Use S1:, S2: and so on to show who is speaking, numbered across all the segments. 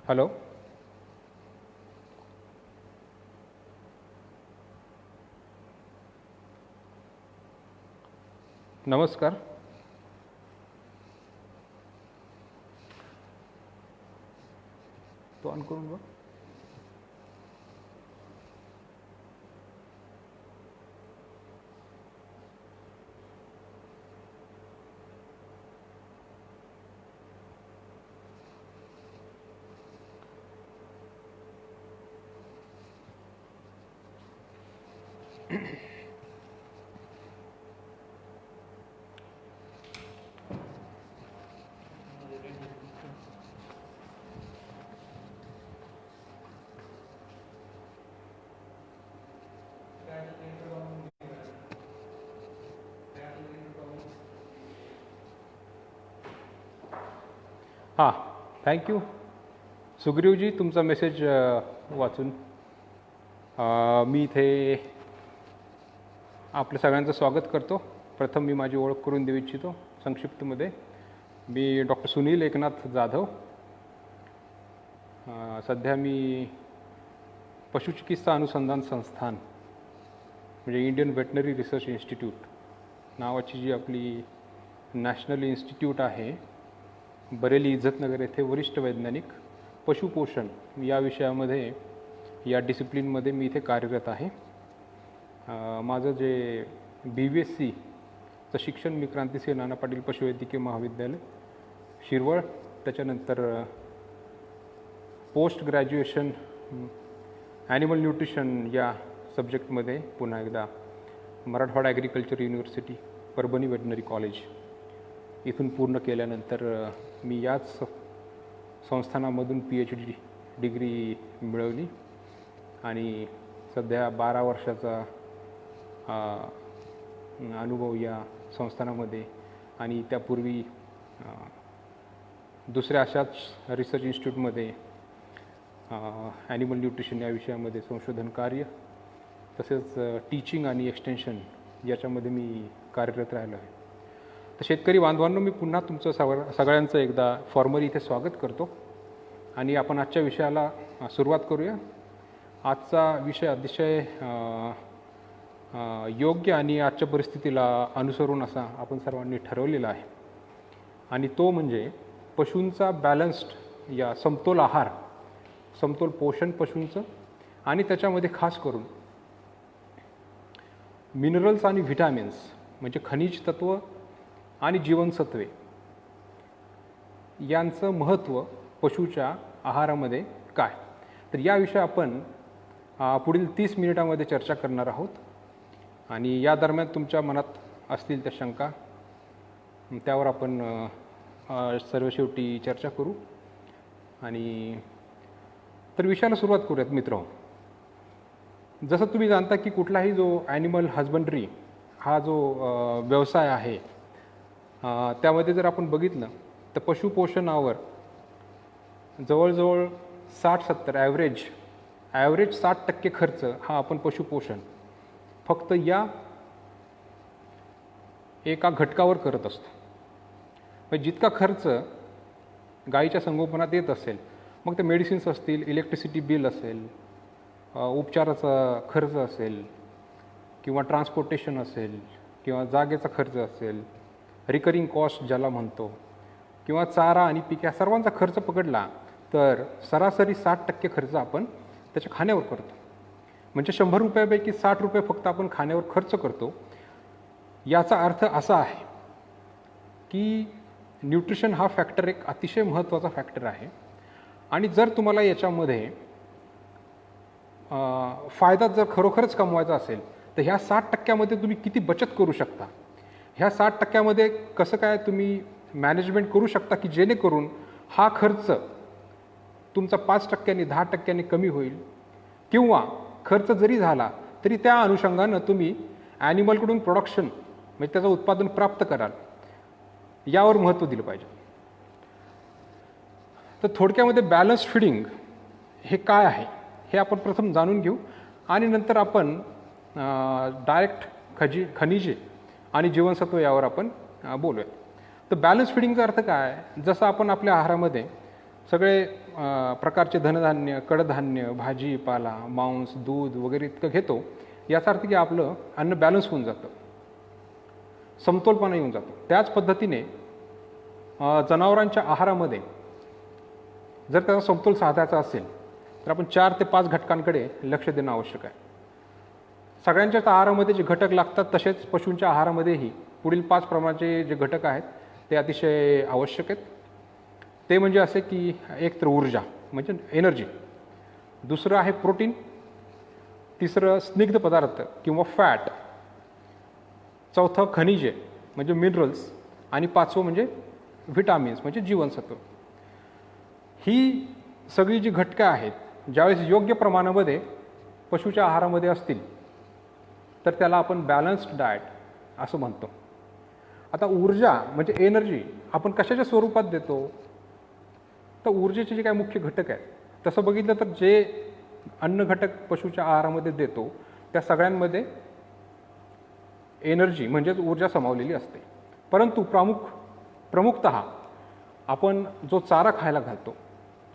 S1: Hello. नमस्कार. तो on करून बघ. हां, थँक्यू सुग्रीवजी, तुमचा मेसेज वाचून मी इथे आपल्या सगळ्यांचं स्वागत करतो. प्रथम मी माझी ओळख करून देऊ इच्छितो संक्षिप्तमध्ये. मी डॉक्टर सुनील एकनाथ जाधव. सध्या मी पशुचिकित्सा अनुसंधान संस्थान म्हणजे इंडियन व्हेटनरी रिसर्च इन्स्टिट्यूट नावाची जी आपली नॅशनल इन्स्टिट्यूट आहे बरेली इज्जतनगर येथे वरिष्ठ वैज्ञानिक पशुपोषण या विषयामध्ये या डिसिप्लिनमध्ये मी इथे कार्यरत आहे. माझं जे BVSCचं शिक्षण मी क्रांतिसिंह नाना पाटील पशुवैद्यकीय महाविद्यालय शिरवळ, त्याच्यानंतर पोस्ट ग्रॅज्युएशन ॲनिमल न्यूट्रिशन या सब्जेक्टमध्ये पुन्हा एकदा Marathwada agriculture university Parbhani veterinary college इथून पूर्ण केल्यानंतर मी याच संस्थानामधून PhD डिग्री मिळवली आणि सध्या 12 वर्षाचा अनुभव या संस्थानामध्ये आणि त्यापूर्वी दुसऱ्या अशाच रिसर्च इन्स्टिट्यूटमध्ये ॲनिमल न्यूट्रिशन या विषयामध्ये संशोधन कार्य तसेच टीचिंग आणि एक्सटेन्शन याच्यामध्ये मी कार्यरत राहिलो आहे. तर शेतकरी बांधवांनो, मी पुन्हा तुमचं सगळ्यांचं एकदा फॉर्मली इथे स्वागत करतो आणि आपण आजच्या विषयाला सुरुवात करूया. आजचा विषय अतिशय योग्य आणि आजच्या परिस्थितीला अनुसरून असा आपण सर्वांनी ठरवलेला आहे आणि तो म्हणजे पशूंचा बॅलन्स्ड या समतोल आहार, समतोल पोषण पशूंचं आणि त्याच्यामध्ये खास करून मिनरल्स आणि व्हिटॅमिन्स म्हणजे खनिज तत्व आणि जीवनसत्वे यांचं महत्त्व पशूच्या आहारामध्ये काय. तर या विषयी आपण पुढील 30 मिनिटांमध्ये चर्चा करणार आहोत आणि या दरम्यान तुमच्या मनात असतील त्या शंका त्यावर आपण सर्व शेवटी चर्चा करू. आणि तर विषयाला सुरुवात करूयात मित्रांनो. जसं तुम्ही जाणता की कुठलाही जो ॲनिमल हजबंड्री हा जो व्यवसाय आहे त्यामध्ये जर आपण बघितलं तर पशुपोषणावर जवळजवळ 60-70 ॲव्हरेज 60% खर्च हा आपण पशुपोषण फक्त या एका घटकावर करत असतो. म्हणजे जितका खर्च गायीच्या संगोपनात येत असेल, मग ते मेडिसिन्स असतील, इलेक्ट्रिसिटी बिल असेल, उपचाराचा खर्च असेल किंवा ट्रान्सपोर्टेशन असेल किंवा जागेचा खर्च असेल, रिकरिंग कॉस्ट ज्याला म्हणतो, किंवा चारा आणि पीक या सर्वांचा खर्च पकडला तर सरासरी 60% खर्च आपण त्याच्या खाण्यावर करतो. म्हणजे 100 रुपयापैकी 60 रुपये फक्त आपण खाण्यावर खर्च करतो. याचा अर्थ असा आहे की न्यूट्रिशन हा फॅक्टर एक अतिशय महत्त्वाचा फॅक्टर आहे आणि जर तुम्हाला याच्यामध्ये फायदा जर खरोखरच कमवायचा असेल तर ह्या 60% तुम्ही किती बचत करू शकता, ह्या 60% कसं काय तुम्ही मॅनेजमेंट करू शकता की जेणेकरून हा खर्च तुमचा 5% 10% कमी होईल, किंवा खर्च जरी झाला तरी त्या अनुषंगानं तुम्ही ॲनिमलकडून प्रोडक्शन म्हणजे त्याचं उत्पादन प्राप्त कराल, यावर महत्त्व दिलं पाहिजे. तर थोडक्यामध्ये बॅलन्स्ड फिडिंग हे काय आहे हे आपण प्रथम जाणून घेऊ आणि नंतर आपण डायरेक्ट खनिजे आणि जीवनसत्व यावर आपण बोलूया. तर बॅलन्स फिडिंगचा अर्थ काय? जसं आपण आपल्या आहारामध्ये सगळे प्रकारचे धनधान्य, कडधान्य, भाजीपाला, मांस, दूध वगैरे इतकं घेतो, याचा अर्थ की आपलं अन्न बॅलन्स होऊन जातं, समतोलपणा येऊन जातो. त्याच पद्धतीने जनावरांच्या आहारामध्ये जर त्याचा समतोल साधायचा असेल तर आपण 4 ते 5 घटकांकडे लक्ष देणं आवश्यक आहे. सगळ्यांच्याच आहारामध्ये जे घटक लागतात तसेच पशूंच्या आहारामध्येही पुढील 5 प्रमाणाचे जे घटक आहेत ते अतिशय आवश्यक आहेत. ते म्हणजे असे की एक तर ऊर्जा म्हणजे एनर्जी, दुसरं आहे प्रोटीन, तिसरं स्निग्ध पदार्थ किंवा फॅट, चौथं खनिजे म्हणजे मिनरल्स, आणि 5वं म्हणजे व्हिटॅमिन्स म्हणजे जीवनसत्व. ही सगळी जी घटकं आहेत ज्यावेळेस योग्य प्रमाणामध्ये पशुच्या आहारामध्ये असतील तर त्याला आपण बॅलन्स्ड डाएट असं म्हणतो. आता ऊर्जा म्हणजे एनर्जी आपण कशाच्या स्वरूपात देतो, तर ऊर्जेचे जे काही मुख्य घटक आहेत तसं बघितलं तर जे अन्न घटक पशुच्या आहारामध्ये देतो त्या सगळ्यांमध्ये एनर्जी म्हणजेच ऊर्जा सामावलेली असते. परंतु प्रमुखतः आपण जो चारा खायला घालतो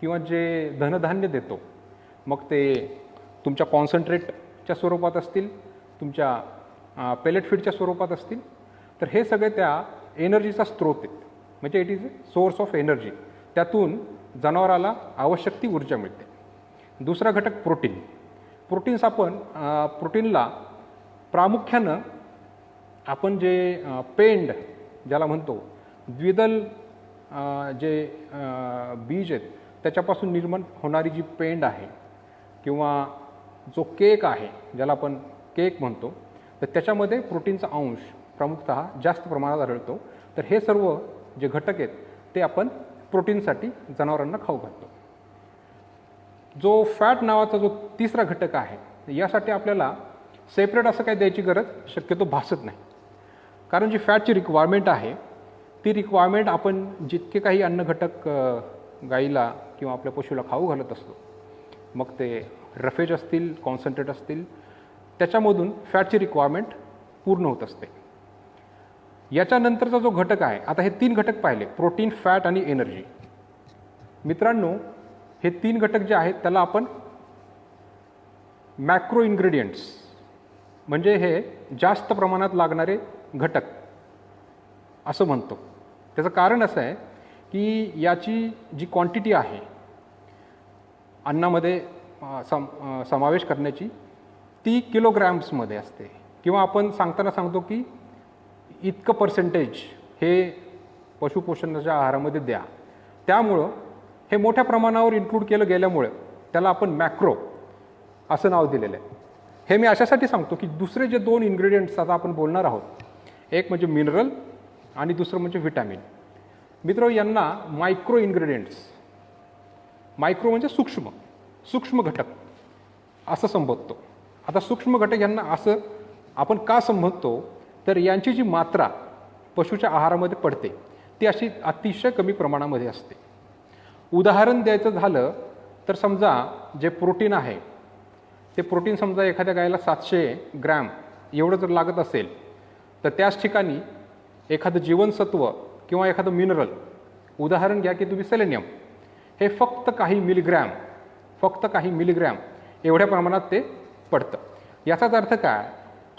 S1: किंवा जे धनधान्य देतो, मग ते तुमच्या कॉन्सन्ट्रेटच्या स्वरूपात असतील, तुमच्या पेलेट फीडच्या स्वरूपात असतील, तर हे सगळे त्या एनर्जीचा स्रोत आहेत. म्हणजे it is a source of energy. त्यातून जनावराला आवश्यक ती ऊर्जा मिळते. दुसरा घटक प्रोटीन. प्रोटीनला प्रामुख्यानं आपण जे पेंड ज्याला म्हणतो, द्विदल जे बीज आहेत त्याच्यापासून निर्माण होणारी जी पेंड आहे किंवा जो केक आहे ज्याला आपण केक म्हणतो, तर त्याच्यामध्ये प्रोटीनचा अंश प्रमुखतः जास्त प्रमाणात आढळतो. तर हे सर्व जे घटक आहेत ते आपण प्रोटीनसाठी जनावरांना खाऊ घालतो. जो फॅट नावाचा जो तिसरा घटक आहे यासाठी आपल्याला सेपरेट असं काही द्यायची गरज शक्यतो भासत नाही. कारण जी फॅटची रिक्वायरमेंट आहे ती रिक्वायरमेंट आपण जितके काही अन्न घटक गाईला किंवा आपल्या पशुला खाऊ घालत असतो, मग ते रफेज असतील, कॉन्सन्ट्रेट असतील, त्याच्यामधून फॅटची रिक्वायरमेंट पूर्ण होत असते. याच्यानंतरचा जो घटक आहे, आता हे 3 घटक पाहिले, प्रोटीन, फॅट आणि एनर्जी. मित्रांनो, हे 3 घटक जे आहेत त्याला आपण मॅक्रो इन्ग्रेडियंट्स म्हणजे हे जास्त प्रमाणात लागणारे घटक असं म्हणतो. त्याचं कारण असं आहे की याची जी क्वांटिटी आहे अन्नामध्ये समावेश करण्याची ती किलोग्रॅम्समध्ये असते, किंवा आपण सांगताना सांगतो की इतकं पर्सेंटेज हे पशुपोषणाच्या आहारामध्ये द्या. त्यामुळं हे मोठ्या प्रमाणावर इन्क्लूड केलं गेल्यामुळे त्याला आपण मॅक्रो असं नाव दिलेलं आहे. हे मी अशासाठी सांगतो की दुसरे जे 2 इन्ग्रेडियंट्स आता आपण बोलणार आहोत, एक म्हणजे मिनरल आणि दुसरं म्हणजे व्हिटॅमिन. मित्र, यांना मायक्रो इन्ग्रेडियंट्स, मायक्रो म्हणजे सूक्ष्म घटक असं संबोधतो. आता सूक्ष्म घटक यांना असं आपण का संबोधतो, तर यांची जी मात्रा पशुच्या आहारामध्ये पडते ती अशी अतिशय कमी प्रमाणामध्ये असते. उदाहरण द्यायचं झालं तर समजा जे प्रोटीन आहे ते प्रोटीन समजा एखाद्या गायला 700 ग्रॅम एवढं जर लागत असेल, तर त्याच ठिकाणी एखादं जीवनसत्व किंवा एखादं मिनरल, उदाहरण घ्या की तुम्ही सेलेनियम, हे फक्त काही मिलीग्रॅम एवढ्या प्रमाणात ते पडतं. याचाच अर्थ काय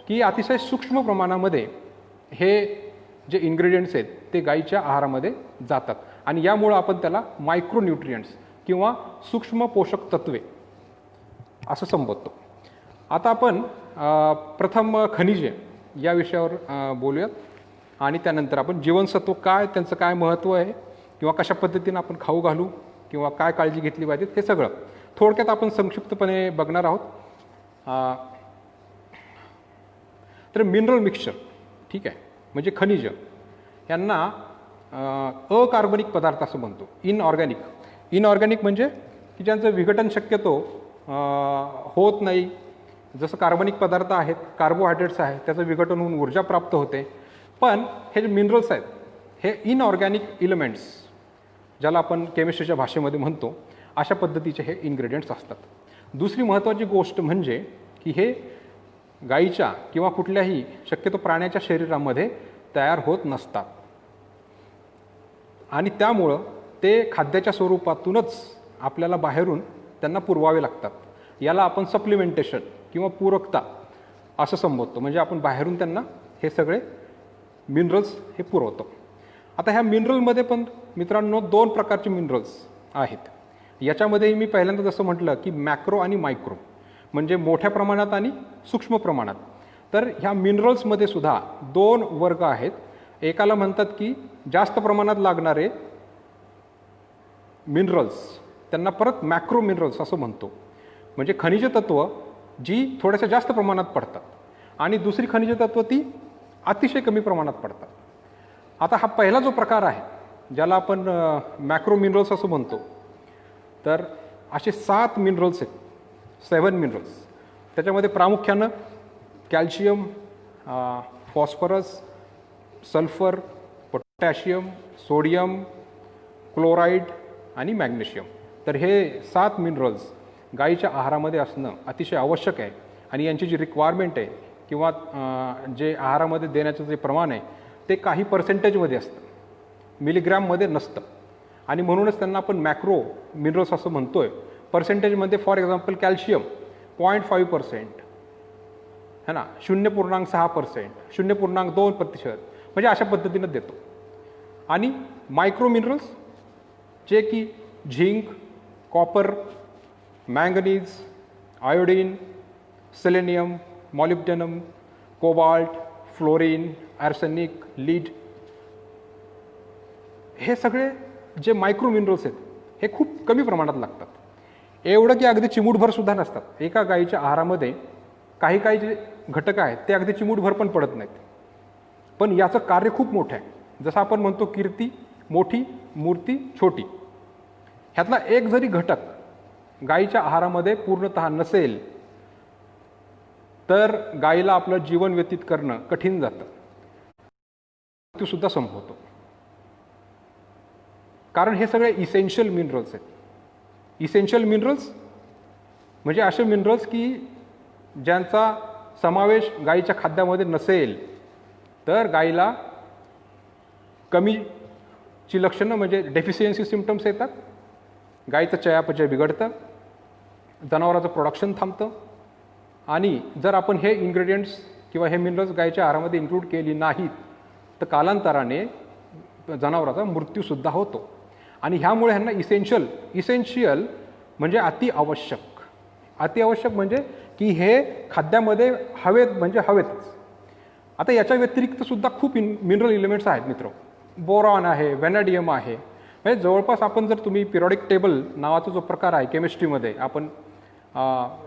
S1: की अतिशय सूक्ष्म प्रमाणामध्ये हे जे इन्ग्रेडियंट्स आहेत ते गाईच्या आहारामध्ये जातात, आणि यामुळं आपण त्याला मायक्रोन्यूट्रियंट्स किंवा सूक्ष्म पोषक तत्वे असं संबोधतो. आता आपण प्रथम खनिजे या विषयावर बोलूयात, आणि त्यानंतर आपण जीवनसत्व काय, त्यांचं काय महत्त्व आहे, किंवा कशा पद्धतीनं आपण खाऊ घालू किंवा काय काळजी घेतली पाहिजे, हे सगळं थोडक्यात आपण संक्षिप्तपणे बघणार आहोत. तर मिनरल मिक्सचर, ठीक आहे, म्हणजे खनिज, यांना अकार्बनिक पदार्थ असं म्हणतो. इनऑर्गॅनिक म्हणजे की ज्यांचं विघटन शक्यतो होत नाही. जसं कार्बनिक पदार्थ आहेत, कार्बोहायड्रेट्स आहेत, त्याचं विघटन होऊन ऊर्जा प्राप्त होते. पण हे जे मिनरल्स आहेत हे इनऑर्गॅनिक इलिमेंट्स, ज्याला आपण केमिस्ट्रीच्या भाषेमध्ये म्हणतो, अशा पद्धतीचे हे इन्ग्रेडियंट्स असतात. दुसरी महत्त्वाची गोष्ट म्हणजे की हे गाईच्या किंवा कुठल्याही शक्यतो प्राण्याच्या शरीरामध्ये तयार होत नसतात, आणि त्यामुळं ते खाद्याच्या स्वरूपातूनच आपल्याला बाहेरून त्यांना पुरवावे लागतात. याला आपण सप्लिमेंटेशन किंवा पूरकता असं संबोधतो. म्हणजे आपण बाहेरून त्यांना हे सगळे मिनरल्स हे पुरवतो. आता ह्या मिनरलमध्ये पण मित्रांनो 2 प्रकारचे मिनरल्स आहेत. याच्यामध्ये मी पहिल्यांदा जसं म्हटलं की मॅक्रो आणि मायक्रो, म्हणजे मोठ्या प्रमाणात आणि सूक्ष्म प्रमाणात. तर ह्या मिनरल्समध्ये सुद्धा 2 वर्ग आहेत. एकाला म्हणतात की जास्त प्रमाणात लागणारे मिनरल्स, त्यांना परत मॅक्रो मिनरल्स असं म्हणतो. म्हणजे खनिज तत्व जी थोड्याशा जास्त प्रमाणात पडतात आणि दुसरी खनिज तत्व ती अतिशय कमी प्रमाणात पडतात. आता हा पहिला जो प्रकार आहे ज्याला आपण मॅक्रो मिनरल्स असं म्हणतो, तर असे 7 मिनरल्स आहेत, 7 मिनरल्स. त्याच्यामध्ये प्रामुख्यानं calcium, phosphorus, sulphur, potassium, sodium, chloride आणि मॅग्नेशियम. तर हे 7 मिनरल्स गाईच्या आहारामध्ये असणं अतिशय आवश्यक आहे. आणि यांची जी रिक्वायरमेंट आहे किंवा जे आहारामध्ये देण्याचं जे प्रमाण आहे ते काही पर्सेंटेजमध्ये असतं, मिलीग्रॅममध्ये नसतं. आणि म्हणूनच त्यांना आपण मॅक्रो मिनरल्स असं म्हणतोय. पर्सेंटेजमध्ये फॉर एक्झाम्पल कॅल्शियम 0.5%, है ना, 0.6%, 0.2%, म्हणजे अशा पद्धतीनं देतो. आणि मायक्रो मिनरल्स जे की zinc, copper, manganese, iodine, selenium, molybdenum, cobalt, fluorine, arsenic, lead, हे सगळे जे मायक्रो मिनरल्स आहेत हे खूप कमी प्रमाणात लागतात. एवढं की अगदी चिमूटभर सुद्धा नसतात. एका गाईच्या आहारामध्ये काही काही जे घटक आहेत ते अगदी चिमूटभर पण पडत नाहीत. पण याचं कार्य खूप मोठं आहे. जसं आपण म्हणतो कीर्ती मोठी, मूर्ती छोटी. ह्यातला एक जरी घटक गाईच्या आहारामध्ये पूर्णतः नसेल तर गाईला आपलं जीवन व्यतीत करणं कठीण जातं, तो सुद्धा संभवतो. कारण हे सगळे इसेन्शियल मिनरल्स आहेत. इसेन्शियल मिनरल्स म्हणजे असे मिनरल्स की ज्यांचा समावेश गाईच्या खाद्यामध्ये नसेल तर गाईला कमीची लक्षणं म्हणजे डेफिशियन्सी सिम्पटम्स येतात, गाईचं चयापचय बिघडतं, जनावराचं प्रोडक्शन थांबतं. आणि जर आपण हे इन्ग्रेडियंट्स किंवा हे मिनरल्स गाईच्या आहारामध्ये इन्क्लूड केली नाहीत तर कालांतराने जनावराचा मृत्यूसुद्धा होतो. आणि ह्यामुळे ह्यांना इसेन्शियल म्हणजे अतिआवश्यक म्हणजे की हे खाद्यामध्ये म्हणजे हवेतच. आता याच्या व्यतिरिक्त सुद्धा खूप मिनरल एलिमेंट्स आहेत मित्र. बोरॉन आहे, व्हॅनॅडियम आहे. म्हणजे जवळपास आपण जर तुम्ही पिरियॉडिक टेबल नावाचा जो प्रकार आहे केमिस्ट्रीमध्ये आपण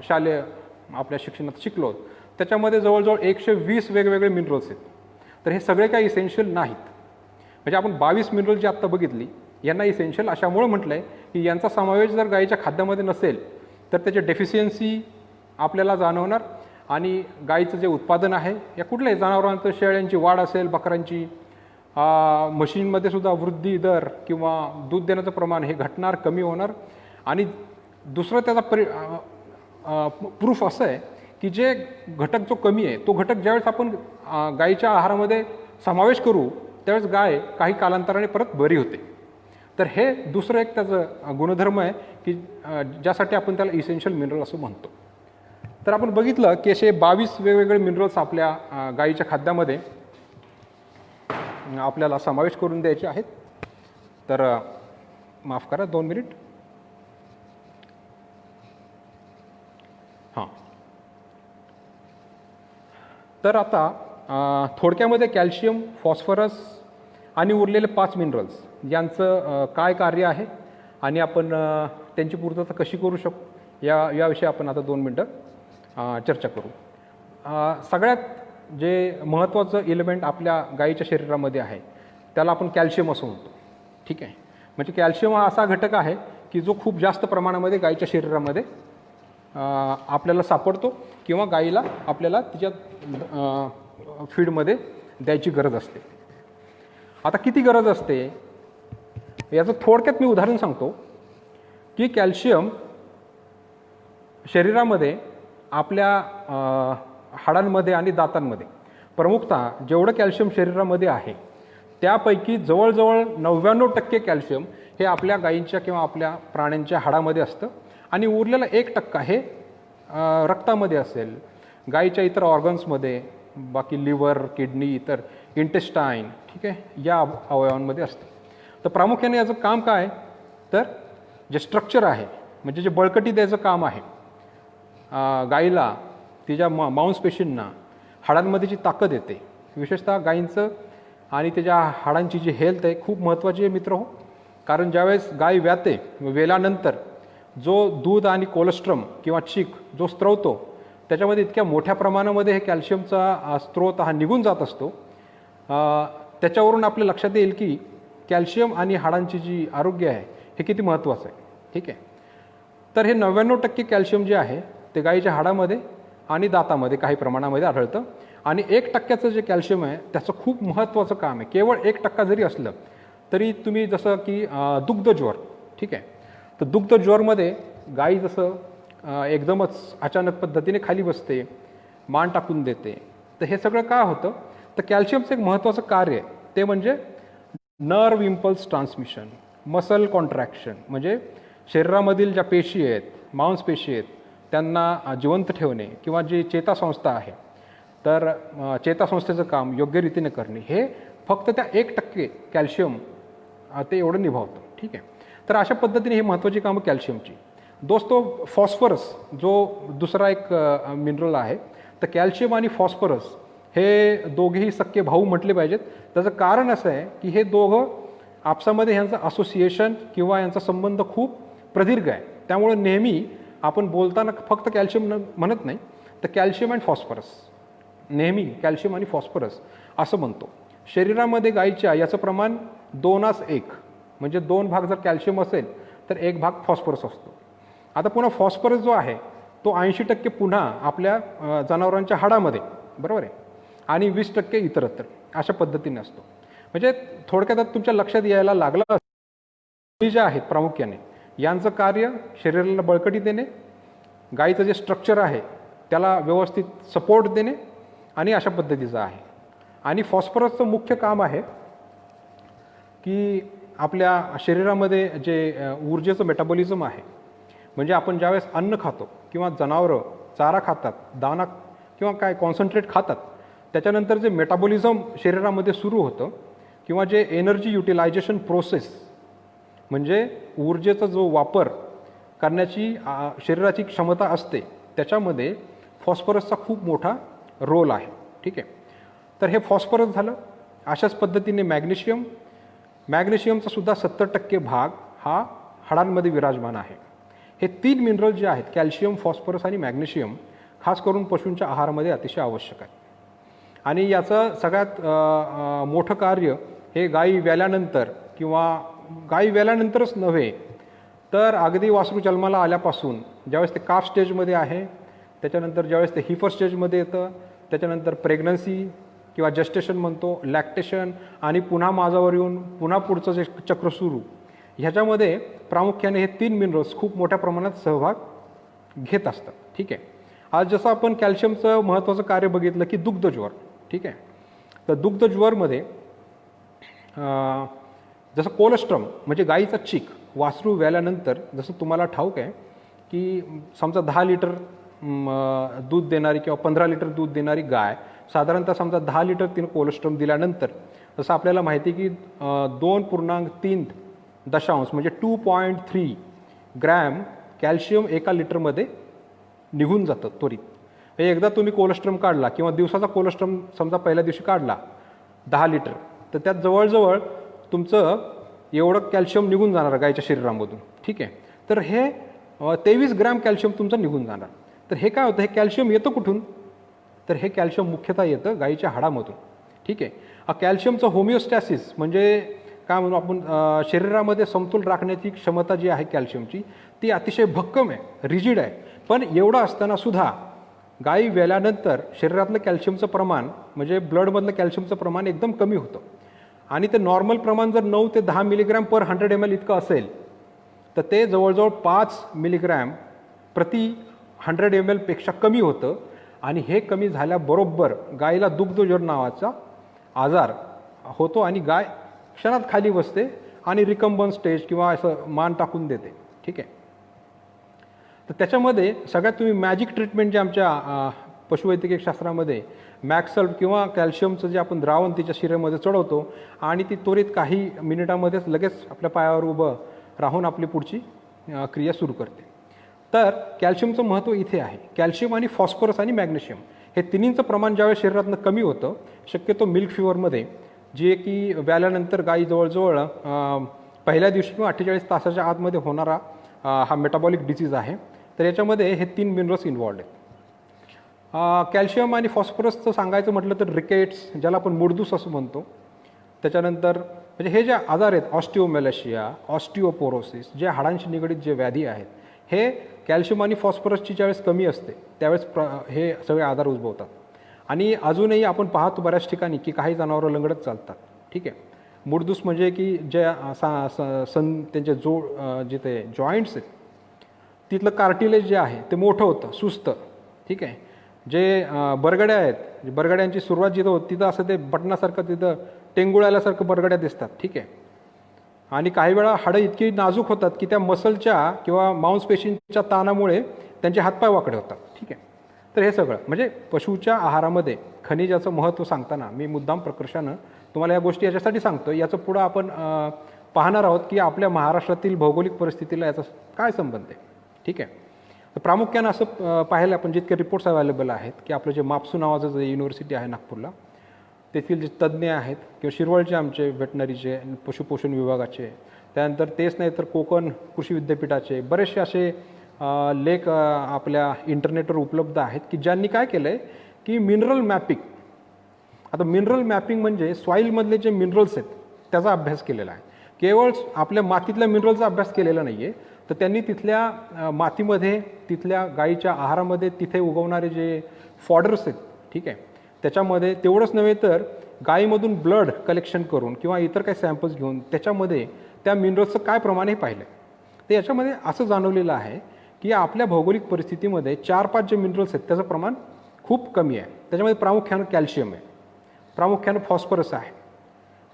S1: शालेय आपल्या शिक्षणात शिकलो, त्याच्यामध्ये जवळजवळ 120 वेगवेगळे मिनरल्स आहेत. तर हे सगळे काही इसेन्शियल नाहीत. म्हणजे आपण 22 मिनरल जी आत्ता बघितली यांना इसेन्शियल अशामुळे म्हटलं आहे की यांचा समावेश जर गाईच्या खाद्यामध्ये नसेल तर त्याची डेफिशियन्सी आपल्याला जाणवणार. आणि गाईचं जे उत्पादन आहे या कुठल्याही जनावरांचं, शेळ्यांची वाढ असेल, बकरांची, म्हशींमध्ये सुद्धा वृद्धी दर किंवा दूध देण्याचं प्रमाण हे घटणार, कमी होणार. आणि दुसरं त्याचा प्रूफ असं आहे की जे घटक जो कमी आहे तो घटक ज्यावेळेस आपण गाईच्या आहारामध्ये समावेश करू त्यावेळेस गाय काही कालांतराने परत बरी होते. तर हे दुसरं एक त्याचं गुणधर्म आहे की ज्यासाठी आपण त्याला इसेन्शियल मिनरल असं म्हणतो. तर आपण बघितलं की असे 22 वेगवेगळे मिनरल्स आपल्या गाईच्या खाद्यामध्ये आपल्याला समावेश करून द्यायचे आहेत. तर माफ करा 2 मिनिट. हां, तर आता थोडक्यामध्ये कॅल्शियम, फॉस्फरस आणि उरलेले 5 मिनरल्स यांचं काय कार्य आहे आणि आपण त्यांची पूर्तता कशी करू शकतो याविषयी आपण आता 2 मिनटं चर्चा करू. सगळ्यात जे महत्त्वाचं एलिमेंट आपल्या गाईच्या शरीरामध्ये आहे त्याला आपण कॅल्शियम असं म्हणतो. ठीक आहे. म्हणजे कॅल्शियम हा असा घटक आहे की जो खूप जास्त प्रमाणामध्ये गाईच्या शरीरामध्ये आपल्याला सापडतो किंवा गाईला आपल्याला तिच्या फीडमध्ये द्यायची गरज असते. आता किती गरज असते याचं थोडक्यात मी उदाहरण सांगतो की कॅल्शियम शरीरामध्ये आपल्या हाडांमध्ये आणि दातांमध्ये प्रमुखतः जेवढं कॅल्शियम शरीरामध्ये आहे त्यापैकी जवळजवळ 99% कॅल्शियम हे आपल्या गायींच्या किंवा आपल्या प्राण्यांच्या हाडामध्ये असतं आणि उरलेला 1% हे रक्तामध्ये असेल, गायीच्या इतर ऑर्गन्समध्ये, बाकी लिव्हर, किडनी, इतर इंटेस्टाईन, ठीक आहे, या अवयवांमध्ये असतं. तर प्रामुख्याने याचं काम काय, तर जे स्ट्रक्चर आहे म्हणजे जे बळकटी द्यायचं काम आहे गायीला, तिच्या मांसपेशींना, हाडांमध्ये जी ताकद येते, विशेषतः गायींचं आणि त्याच्या हाडांची जी हेल्थ आहे खूप महत्त्वाची आहे मित्र हो. कारण ज्यावेळेस गाय व्याते, वेल्यानंतर जो दूध आणि कोलेस्ट्रम किंवा चीक जो स्त्रवतो त्याच्यामध्ये इतक्या मोठ्या प्रमाणामध्ये हे कॅल्शियमचा स्रोत हा निघून जात असतो. त्याच्यावरून आपल्या लक्षात येईल की कॅल्शियम आणि हाडांची जी आरोग्य आहे हे किती महत्त्वाचं आहे. ठीक आहे, तर हे 99% कॅल्शियम जे आहे ते गायीच्या हाडामध्ये आणि दातामध्ये काही प्रमाणामध्ये आढळतं आणि 1% जे कॅल्शियम आहे त्याचं खूप महत्त्वाचं काम आहे. केवळ 1% जरी असलं तरी तुम्ही जसं की दुग्धज्वर, ठीक आहे, तर दुग्धज्वरमध्ये गाई जसं एकदमच अचानक पद्धतीने खाली बसते, मान टाकून देते, तर हे सगळं का होतं, तर कॅल्शियमचं एक महत्त्वाचं कार्य आहे ते म्हणजे nerve impulse transmission, muscle contraction, म्हणजे शरीरामधील ज्या पेशी आहेत, मांसपेशी आहेत, त्यांना जिवंत ठेवणे किंवा जी चेतासंस्था आहे तर चेतासंस्थेचं काम योग्य रीतीने करणे, हे फक्त त्या 1% कॅल्शियम ते एवढं निभावतं. ठीक आहे, तर अशा पद्धतीने ही महत्त्वाची कामं कॅल्शियमची. दोस्तो, फॉस्फरस जो दुसरा एक मिनरल आहे, तर कॅल्शियम आणि फॉस्फरस हे दोघेही सख्खे भाऊ म्हटले पाहिजेत. त्याचं कारण असं आहे की हे दोघं आपसामध्ये ह्यांचं असोसिएशन किंवा यांचा संबंध खूप प्रदीर्घ आहे. त्यामुळे नेहमी आपण बोलताना फक्त कॅल्शियम म्हणत नाही, तर कॅल्शियम अँड फॉस्फरस, नेहमी कॅल्शियम आणि फॉस्फरस असं म्हणतो. शरीरामध्ये गायीच्या याचं प्रमाण 2:1, म्हणजे 2 भाग जर कॅल्शियम असेल तर 1 भाग फॉस्फरस असतो. आता पुन्हा फॉस्फरस जो आहे तो 80% पुन्हा आपल्या जनावरांच्या हाडामध्ये, बरोबर आहे, आणि 20% इतरत्र अशा पद्धतीने असतो. म्हणजे थोडक्यात तुमच्या लक्षात यायला लागलं जे आहेत प्रामुख्याने यांचं कार्य शरीराला बळकटी देणे, गायीचं जे स्ट्रक्चर आहे त्याला व्यवस्थित सपोर्ट देणे आणि अशा पद्धतीचं आहे. आणि फॉस्फरसचं मुख्य काम आहे की आपल्या शरीरामध्ये जे ऊर्जेचं मेटाबॉलिझम आहे, म्हणजे आपण ज्यावेळेस अन्न खातो किंवा जनावरं चारा खातात, दाना किंवा काय कॉन्सन्ट्रेट खातात, त्याच्यानंतर जे मेटाबॉलिझम शरीरामध्ये सुरू होतं किंवा जे एनर्जी युटिलायझेशन प्रोसेस, म्हणजे ऊर्जेचा जो वापर करण्याची शरीराची क्षमता असते, त्याच्यामध्ये फॉस्फरसचा खूप मोठा रोल आहे. ठीक आहे, तर हे फॉस्फरस झालं. अशाच पद्धतीने मॅग्नेशियमचा सुद्धा 70% भाग हा हाडांमध्ये विराजमान आहे. हे 3 मिनरल जे आहेत, कॅल्शियम, फॉस्फरस आणि मॅग्नेशियम, खास करून पशूंच्या आहारामध्ये अतिशय आवश्यक आहे. आणि याचं सगळ्यात मोठं कार्य हे गायी व्याल्यानंतर किंवा गायी व्याल्यानंतरच नव्हे तर अगदी वासरू जन्माला आल्यापासून ज्यावेळेस ते काफ स्टेजमध्ये आहे, त्याच्यानंतर ज्यावेळेस ते हिफर स्टेजमध्ये येतं, त्याच्यानंतर प्रेग्नन्सी किंवा जस्टेशन म्हणतो, लॅक्टेशन, आणि पुन्हा माझावर येऊन पुन्हा पुढचं जे चक्र सुरू, ह्याच्यामध्ये प्रामुख्याने हे 3 मिनरल्स खूप मोठ्या प्रमाणात सहभाग घेत असतात. ठीक आहे, आज जसं आपण कॅल्शियमचं महत्त्वाचं कार्य बघितलं की दुग्धज्वर, ठीक आहे, तर दुग्धज्वरमध्ये जसं कोलेस्ट्रम म्हणजे गाईचा चीक वासरू व्याल्यानंतर, जसं तुम्हाला ठाऊक आहे की समजा 10 लिटर दूध देणारी किंवा 15 लिटर दूध देणारी गाय साधारणतः समजा 10 लिटर तिनं कोलेस्ट्रम दिल्यानंतर, जसं आपल्याला माहिती आहे की 2.3 म्हणजे 2.3 ग्रॅम कॅल्शियम एका लिटरमध्ये निघून जातं त्वरित. एकदा तुम्ही कोलेस्ट्रम काढला किंवा दिवसाचा कोलेस्ट्रम समजा पहिल्या दिवशी काढला 10 लिटर, तर त्यात जवळजवळ तुमचं एवढं कॅल्शियम निघून जाणार गायीच्या शरीरामधून. ठीक आहे, तर हे 23 ग्रॅम कॅल्शियम तुमचं निघून जाणार. तर हे काय होतं, हे कॅल्शियम येतं कुठून, तर हे कॅल्शियम मुख्यतः येतं गायीच्या हाडामधून. ठीक आहे, कॅल्शियमचं होमिओस्टॅसिस म्हणजे काय म्हणू आपण, शरीरामध्ये समतोल राखण्याची क्षमता जी आहे कॅल्शियमची ती अतिशय भक्कम आहे, रिजिड आहे. पण एवढं असताना सुद्धा गायी व्याल्यानंतर शरीरातलं कॅल्शियमचं प्रमाण म्हणजे ब्लडमधलं कॅल्शियमचं प्रमाण एकदम कमी होतं. आणि ते नॉर्मल प्रमाण जर 9 ते 10 मिलीग्रॅम पर 100 ml इतकं असेल तर ते जवळजवळ 5 मिलीग्रॅम प्रति 100 ml पेक्षा कमी होतं. आणि हे कमी झाल्याबरोबर गायीला दुग्धज्वर नावाचा आजार होतो आणि गाय क्षणात खाली बसते आणि रिकम्बन स्टेज किंवा असं मान टाकून देते. ठीक आहे. तर त्याच्यामध्ये सगळ्यात तुम्ही मॅजिक ट्रीटमेंट जे आमच्या पशुवैद्यकीय शास्त्रामध्ये मॅक्सल्ट किंवा कॅल्शियमचं जे आपण द्रावण तिच्या शिरेमध्ये चढवतो आणि ती त्वरित काही मिनिटामध्येच लगेच आपल्या पायावर उभं राहून आपली पुढची क्रिया सुरू करते. तर कॅल्शियमचं महत्त्व इथे आहे. कॅल्शियम आणि फॉस्फरस आणि मॅग्नेशियम हे तिन्हींचं प्रमाण ज्यावेळेस शरीरातनं कमी होतं, शक्यतो मिल्क फिवरमध्ये, जे की व्याल्यानंतर गाई जवळजवळ पहिल्या दिवशी किंवा 48 तासाच्या आतमध्ये होणारा हा मेटाबॉलिक डिसीज आहे. तर याच्यामध्ये हे 3 मिनरल्स इन्व्हॉल्ड आहेत. कॅल्शियम आणि फॉस्फरसचं सांगायचं म्हटलं तर रिकेट्स, ज्याला आपण मुडदूस असं म्हणतो, त्याच्यानंतर म्हणजे हे जे आजार आहेत, ऑस्टिओमेलेशिया, ऑस्टिओपोरोसिस, जे हाडांशी निगडीत जे व्याधी आहेत, हे कॅल्शियम आणि फॉस्फरसची ज्यावेळेस कमी असते त्यावेळेस हे सगळे आजार उद्भवतात. आणि अजूनही आपण पाहतो बऱ्याच ठिकाणी की काही जनावरं लंगडत चालतात. ठीक आहे. मुडदूस म्हणजे की जे त्यांचे जिथे जॉईंट्स आहेत तिथलं कार्टिलेज जे आहे ते मोठं होतं, सुस्त. ठीक आहे. जे बरगड्या आहेत, बरगड्यांची सुरुवात जिथं होती तिथं असं ते बटनासारखं तिथं टेंगुळाल्यासारखं बरगड्या दिसतात. ठीक आहे. आणि काही वेळा हाडं इतकी नाजूक होतात की त्या मसलच्या किंवा मांसपेशींच्या ताणामुळे त्यांचे हातपाय वाकडे होतात. ठीक आहे. तर हे सगळं म्हणजे पशुच्या आहारामध्ये खनिजाचं महत्त्व सांगताना मी मुद्दाम प्रकर्षानं तुम्हाला या गोष्टी याच्यासाठी सांगतो. याचं पुढं आपण पाहणार आहोत की आपल्या महाराष्ट्रातील भौगोलिक परिस्थितीला याचा काय संबंध आहे. ठीक आहे. तर प्रामुख्यानं असं पाहायला आपण जितके रिपोर्ट्स अवेलेबल आहेत की आपलं जे मापसू नावाचं जे युनिव्हर्सिटी आहे नागपूरला, तेथील जे तज्ज्ञ आहेत किंवा शिरवळचे आमचे वेटनरीचे पशुपोषण विभागाचे, त्यानंतर तेच नाही तर कोकण कृषी विद्यापीठाचे बरेचसे असे लेख आपल्या इंटरनेटवर उपलब्ध आहेत की ज्यांनी काय केलं आहे की मिनरल मॅपिंग. आता मिनरल मॅपिंग म्हणजे सॉईलमधले जे मिनरल्स आहेत त्याचा अभ्यास केलेला आहे. केवळ आपल्या मातीतल्या मिनरलचा अभ्यास केलेला नाही आहे, तर त्यांनी तिथल्या मातीमध्ये, तिथल्या गाईच्या आहारामध्ये तिथे उगवणारे जे फॉडर्स आहेत, ठीक आहे, त्याच्यामध्ये तेवढंच नव्हे तर गायीमधून ब्लड कलेक्शन करून किंवा इतर काही सॅम्पल्स घेऊन त्याच्यामध्ये त्या मिनरल्सचं काय प्रमाण हे पाहिलं. तर याच्यामध्ये असं जाणवलेलं आहे की आपल्या भौगोलिक परिस्थितीमध्ये 4-5 जे मिनरल्स आहेत त्याचं प्रमाण खूप कमी आहे. त्याच्यामध्ये प्रामुख्यानं कॅल्शियम आहे, प्रामुख्यानं फॉस्फरस आहे,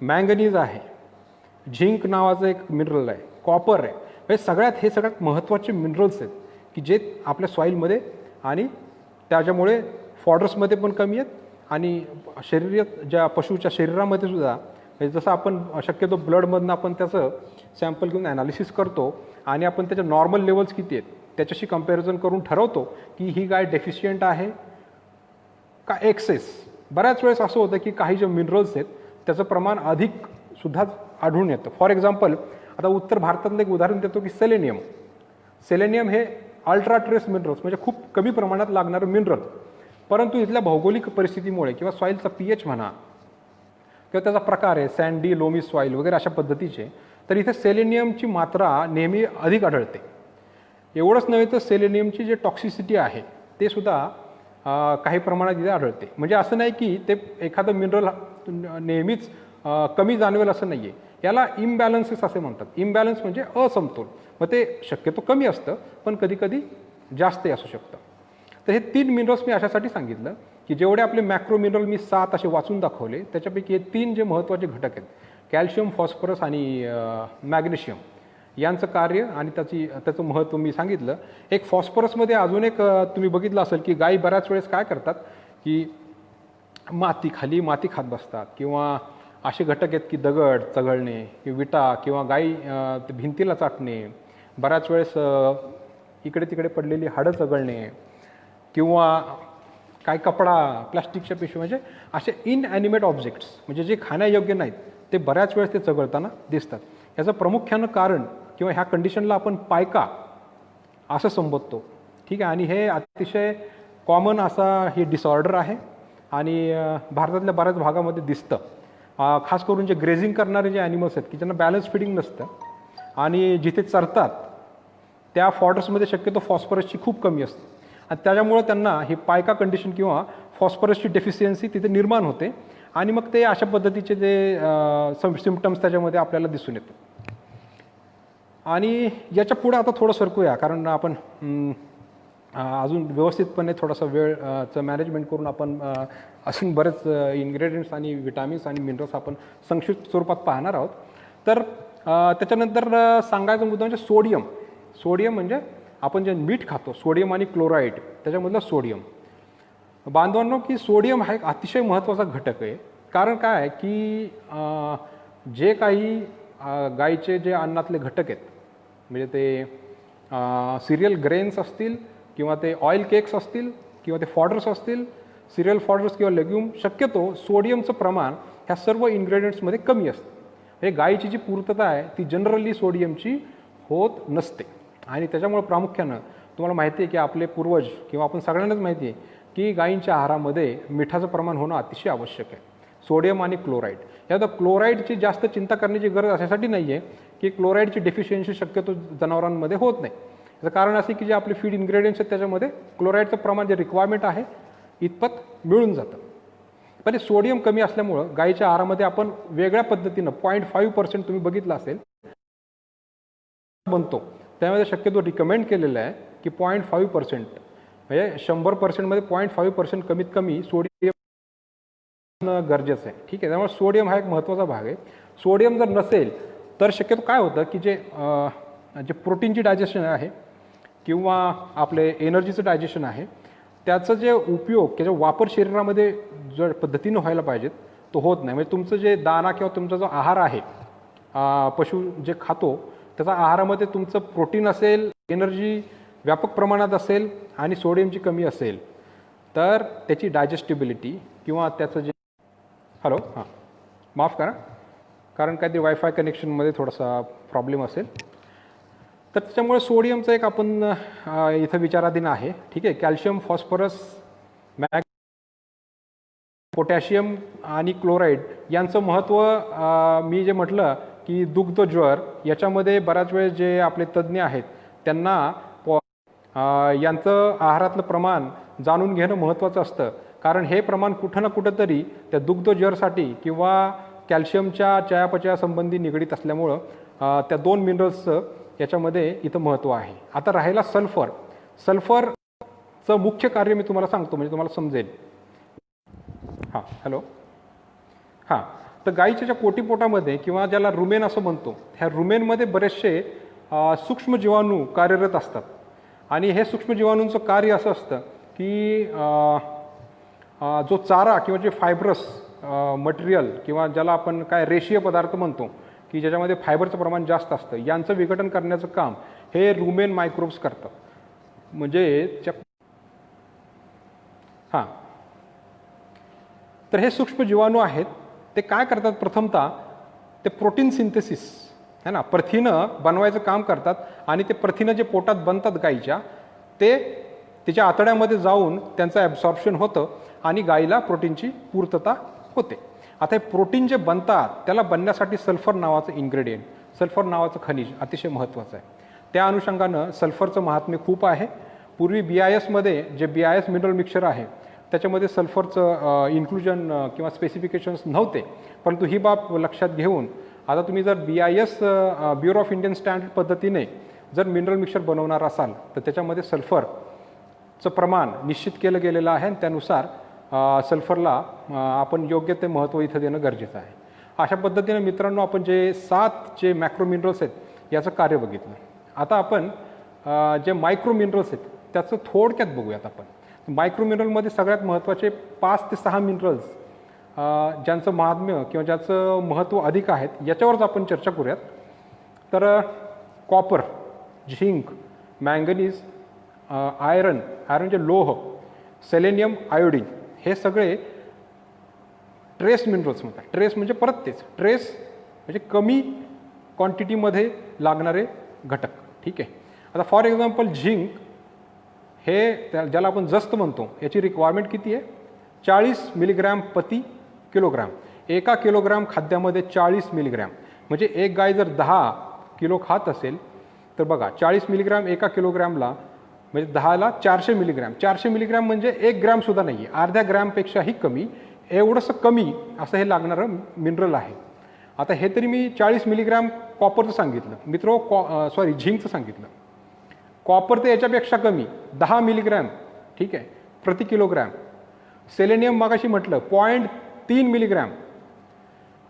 S1: मँगनीज आहे, झिंक नावाचं एक मिनरल आहे, कॉपर आहे. म्हणजे हे सगळ्यात महत्त्वाचे मिनरल्स आहेत की जे आपल्या सॉईलमध्ये आणि त्याच्यामुळे फॉडर्समध्ये पण कमी आहेत आणि ज्या पशुच्या शरीरामध्ये सुद्धा, म्हणजे जसं आपण शक्यतो ब्लडमधनं आपण त्याचं सॅम्पल घेऊन ॲनालिसिस करतो आणि आपण त्याच्या नॉर्मल लेवल्स किती आहेत त्याच्याशी कम्पॅरिझन करून ठरवतो की ही गाय डेफिशियंट आहे का एक्सेस. बऱ्याच वेळेस असं होतं की काही जे मिनरल्स आहेत त्याचं प्रमाण अधिक सुद्धा आढळून येतं. फॉर एक्झाम्पल आता उत्तर भारतातलं एक उदाहरण देतो की सेलेनियम हे अल्ट्रा ट्रेस मिनरल्स म्हणजे खूप कमी प्रमाणात लागणारं मिनरल, परंतु इथल्या भौगोलिक परिस्थितीमुळे किंवा सॉईलचा pH म्हणा किंवा त्याचा प्रकार आहे सँडी, लोमी सॉईल वगैरे अशा पद्धतीचे, तर इथे सेलेनियमची मात्रा नेहमी अधिक आढळते. एवढंच नव्हे तर सेलेनियमची जे टॉक्सिसिटी आहे ते सुद्धा काही प्रमाणात इथे आढळते. म्हणजे असं नाही की ते एखादं मिनरल नेहमीच कमी जाणवेल असं नाही आहे. याला इम्बॅलन्सेस असे म्हणतात. इम्बॅलन्स म्हणजे असमतोल. मग ते शक्यतो कमी असतं पण कधीकधी जास्तही असू शकतं. तर हे 3 मिनरल्स मी अशासाठी सांगितलं की जेवढे आपले मॅक्रो मिनरल मी 7 असे वाचून दाखवले त्याच्यापैकी हे 3 जे महत्त्वाचे घटक आहेत, कॅल्शियम, फॉस्फरस आणि मॅग्नेशियम, यांचं कार्य आणि त्याचं महत्त्व मी सांगितलं. एक फॉस्फरसमध्ये अजून एक तुम्ही बघितलं असेल की गायी बऱ्याच वेळेस काय करतात की माती खात बसतात किंवा असे घटक आहेत की दगड चघळणे किंवा विटा किंवा गायी भिंतीला चाटणे, बऱ्याच वेळेस इकडे तिकडे पडलेली हाडं चघळणे किंवा काय कपडा, प्लास्टिकच्या पिशवी, म्हणजे असे इनॲनिमेट ऑब्जेक्ट्स म्हणजे जे खाण्यायोग्य नाहीत ते बऱ्याच वेळेस ते चघळताना दिसतात. याचं प्रामुख्यानं कारण किंवा ह्या कंडिशनला आपण पायका असं संबोधतो. ठीक आहे. आणि हे अतिशय कॉमन असा हे डिसऑर्डर आहे आणि भारतातल्या बऱ्याच भागामध्ये दिसतं. खास करून जे ग्रेझिंग करणारे जे ॲनिमल्स आहेत की ज्यांना बॅलन्स फिडिंग नसतं आणि जिथे चरतात त्या फॉडर्समध्ये शक्यतो फॉस्फरसची खूप कमी असते आणि त्याच्यामुळं त्यांना ही पायका कंडिशन किंवा फॉस्फरसची डेफिशियन्सी तिथे निर्माण होते आणि मग ते अशा पद्धतीचे जे सिम्पटम्स त्याच्यामध्ये आपल्याला दिसून येतात. आणि याच्या पुढे आता थोडं सरकूया कारण आपण अजून व्यवस्थितपणे थोडासा वेळचं मॅनेजमेंट करून आपण अजून बरेच इन्ग्रेडियंट्स आणि विटॅमिन्स आणि मिनरल्स आपण संक्षिप्त स्वरूपात पाहणार आहोत. तर त्याच्यानंतर सांगायचा मुद्दा म्हणजे सोडियम. सोडियम म्हणजे आपण जे मीठ खातो, सोडियम आणि क्लोराईड, त्याच्यामधलं सोडियम. बांधवांनो, की सोडियम हा एक अतिशय महत्त्वाचा घटक आहे. कारण काय आहे की जे काही गाईचे जे अन्नातले घटक आहेत, म्हणजे ते सिरियल ग्रेन्स असतील किंवा ते ऑइल केक्स असतील किंवा ते फॉडर्स असतील, सिरियल फॉडर्स किंवा लेग्युम, शक्यतो सोडियमचं प्रमाण ह्या सर्व इन्ग्रेडियंट्समध्ये कमी असतं. म्हणजे गाईची जी पूर्तता आहे ती जनरली सोडियमची होत नसते. आणि त्याच्यामुळे प्रामुख्यानं तुम्हाला माहिती आहे की आपले पूर्वज किंवा आपण सगळ्यांनाच माहिती आहे की गायींच्या आहारामध्ये मिठाचं प्रमाण होणं अतिशय आवश्यक आहे. सोडियम आणि क्लोराईड, यात क्लोराईडची जास्त चिंता करण्याची गरज अशासाठी नाही आहे की क्लोराईडची डेफिशियन्सी शक्यतो जनावरांमध्ये होत नाही. याचं कारण असे की जे आपले फीड इन्ग्रेडियंट्स आहेत त्याच्यामध्ये क्लोराईडचं प्रमाण जे रिक्वायरमेंट आहे इतपत मिळून जातं. पण हे सोडियम कमी असल्यामुळं गाईच्या आहारामध्ये आपण वेगळ्या पद्धतीनं 0.5% तुम्ही बघितलं असेल बनतो, त्यामध्ये शक्यतो रिकमेंड केलेलं आहे की 0.5%, म्हणजे 100%मध्ये 0.5% कमीत कमी सोडियम गरजेचं आहे. ठीक आहे, त्यामुळे सोडियम हा एक महत्त्वाचा भाग आहे. सोडियम जर नसेल तर शक्यतो काय होतं की जे प्रोटीनची डायजेशन आहे किंवा आपले एनर्जीचं डायजेशन आहे त्याचं जे उपयोग, त्याचा वापर शरीरामध्ये जर पद्धतीनं व्हायला पाहिजेत तो होत नाही. म्हणजे तुमचं जे दाना किंवा तुमचा जो आहार आहे, पशु जे खातो त्याचा आहारामध्ये तुमचं प्रोटीन असेल, एनर्जी व्यापक प्रमाणात असेल आणि सोडियमची कमी असेल तर त्याची डायजेस्टिबिलिटी किंवा त्याचं जे हां माफ करा, कारण काहीतरी वायफाय कनेक्शनमध्ये थोडासा प्रॉब्लेम असेल, तर त्याच्यामुळे सोडियमचं एक आपण इथं विचाराधीन आहे. ठीक आहे, कॅल्शियम, फॉस्फरस, पोटॅशियम आणि क्लोराईड यांचं महत्त्व मी जे म्हटलं की दुग्धज्वर, याच्यामध्ये बऱ्याच वेळेस जे आपले तज्ज्ञ आहेत त्यांना यांचं आहारातलं प्रमाण जाणून घेणं महत्त्वाचं असतं. कारण हे प्रमाण कुठं ना कुठंतरी त्या दुग्धज्वरसाठी किंवा कॅल्शियमच्या चयापचयासंबंधी निगडीत असल्यामुळं त्या 2 मिनरल्सचं याच्यामध्ये इथं महत्त्व आहे. आता राहिला सल्फर. सल्फरचं मुख्य कार्य मी तुम्हाला सांगतो म्हणजे तुम्हाला समजेल. हॅलो. तर गाईच्या ज्या कोटीपोटामध्ये किंवा ज्याला रुमेन असं म्हणतो, ह्या रुमेनमध्ये बरेचसे सूक्ष्म जीवाणू कार्यरत असतात. आणि हे सूक्ष्म जीवाणूंचं कार्य असं असतं की जो चारा किंवा जे फायब्रस मटेरियल किंवा ज्याला आपण काय रेषीय पदार्थ म्हणतो की ज्याच्यामध्ये फायबरचं प्रमाण जास्त असतं, यांचं विघटन करण्याचं काम हे रुमेन मायक्रोब्स करतात. म्हणजे तर हे सूक्ष्म जीवाणू आहेत ते काय करतात, प्रथमतः ते प्रोटीन सिंथेसिस है ना, प्रथिनं बनवायचं काम करतात. आणि ते प्रथिनं जे पोटात बनतात गाईच्या, ते तिच्या आतड्यामध्ये जाऊन त्यांचं ॲब्सॉर्प्शन होतं आणि गाईला प्रोटीनची पूर्तता होते. आता हे प्रोटीन जे बनतात त्याला बनण्यासाठी सल्फर नावाचं इन्ग्रेडियंट, सल्फर नावाचं खनिज अतिशय महत्त्वाचं आहे. त्या अनुषंगानं सल्फरचं महात्म्य खूप आहे. पूर्वी BISमध्ये जे BIS मिनरल मिक्सचर आहे त्याच्यामध्ये सल्फरचं इन्क्लुजन किंवा स्पेसिफिकेशन्स नव्हते. परंतु ही बाब लक्षात घेऊन आता तुम्ही जर BIS bureau of Indian standard पद्धतीने जर मिनरल मिक्सचर बनवणार असाल तर त्याच्यामध्ये सल्फरचं प्रमाण निश्चित केलं गेलेलं आहे आणि त्यानुसार सल्फरला आपण योग्य ते महत्त्व इथं देणं गरजेचं आहे. अशा पद्धतीने मित्रांनो आपण जे 7 जे मॅक्रो मिनरल्स आहेत याचं कार्य बघितलं. आता आपण जे मायक्रो मिनरल्स आहेत त्याचं थोडक्यात बघूयात. आपण मायक्रो मिनरलमध्ये सगळ्यात महत्त्वाचे 5 ते 6 मिनरल्स ज्यांचं महात्म्य किंवा ज्याचं महत्त्व अधिक आहेत याच्यावरच आपण चर्चा करूयात. तर कॉपर, झिंक, मँगनीज, आयरन जे लोह, सेलेनियम, आयोडीन हे सगळे ट्रेस मिनरल्स म्हणतात. ट्रेस म्हणजे परत तेच, ट्रेस म्हणजे कमी क्वांटिटीमध्ये लागणारे घटक. ठीक आहे. आता फॉर एक्झाम्पल झिंक हे ज्याला आपण जस्त म्हणतो, याची रिक्वायरमेंट किती आहे? 40 मिलीग्रॅम प्रति किलोग्राम. 1 किलोग्राम खाद्यामध्ये 40 मिलीग्रॅम. म्हणजे एक गाय जर 10 किलो खात असेल तर बघा 40 मिलीग्रॅम 1 किलोग्रॅमला म्हणजे 10ला 400 मिलीग्रॅम. 400 मिलीग्रॅम म्हणजे 1 ग्रॅमसुद्धा नाही आहे, अर्ध्या ग्रॅमपेक्षाही कमी. एवढंसं कमी असं हे लागणारं मिनरल आहे. आता हे तरी मी 40 मिलीग्रॅम कॉपरचं सांगितलं मित्र, झिंकचं सांगितलं. कॉपर तर याच्यापेक्षा कमी 10 मिलीग्रॅम. ठीक आहे, प्रति किलोग्रॅम. सेलेनियम मागाशी म्हटलं 0.3 मिलीग्रॅम.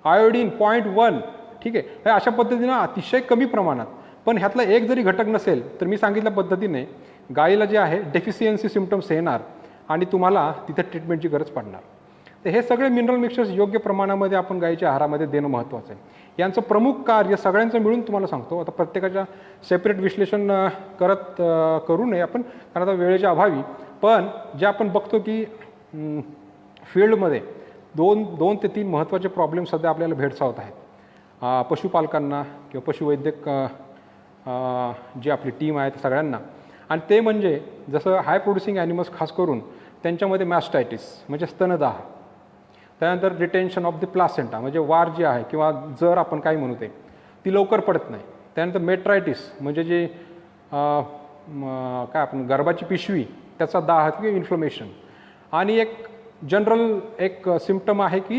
S1: आयोडीन 0.1 ठीक आहे. हे अशा पद्धतीनं अतिशय कमी प्रमाणात, पण ह्यातला एक जरी घटक नसेल तर मी सांगितल्या पद्धतीने गायीला जे आहे डेफिशियन्सी सिम्पटम्स येणार आणि तुम्हाला तिथे ट्रीटमेंटची गरज पडणार. तर हे सगळे मिनरल मिक्सचर्स योग्य प्रमाणामध्ये आपण गायीच्या आहारामध्ये देणं महत्त्वाचं आहे. यांचं प्रमुख कार्य सगळ्यांचं मिळून तुम्हाला सांगतो. आता प्रत्येकाच्या सेपरेट विश्लेषण करू नये आपण, कारण आता वेळेच्या अभावी. पण जे आपण बघतो की फील्डमध्ये दोन ते तीन महत्त्वाचे प्रॉब्लेम सध्या आपल्याला भेडसावत आहेत पशुपालकांना किंवा पशुवैद्यक जी आपली टीम आहे त्या सगळ्यांना. आणि ते म्हणजे जसं हाय प्रोड्युसिंग ॲनिमल्स खास करून त्यांच्यामध्ये मॅस्टायटिस म्हणजे स्तनदाह, त्यानंतर रिटेन्शन ऑफ द प्लासेंटा म्हणजे वार जी आहे किंवा जर आपण काय म्हणू ते ती लवकर पडत नाही. त्यानंतर मेट्रायटिस म्हणजे जे काय आपण गर्भाची पिशवी त्याचा दाह किंवा इन्फ्लमेशन. आणि एक जनरल एक सिम्पटम आहे की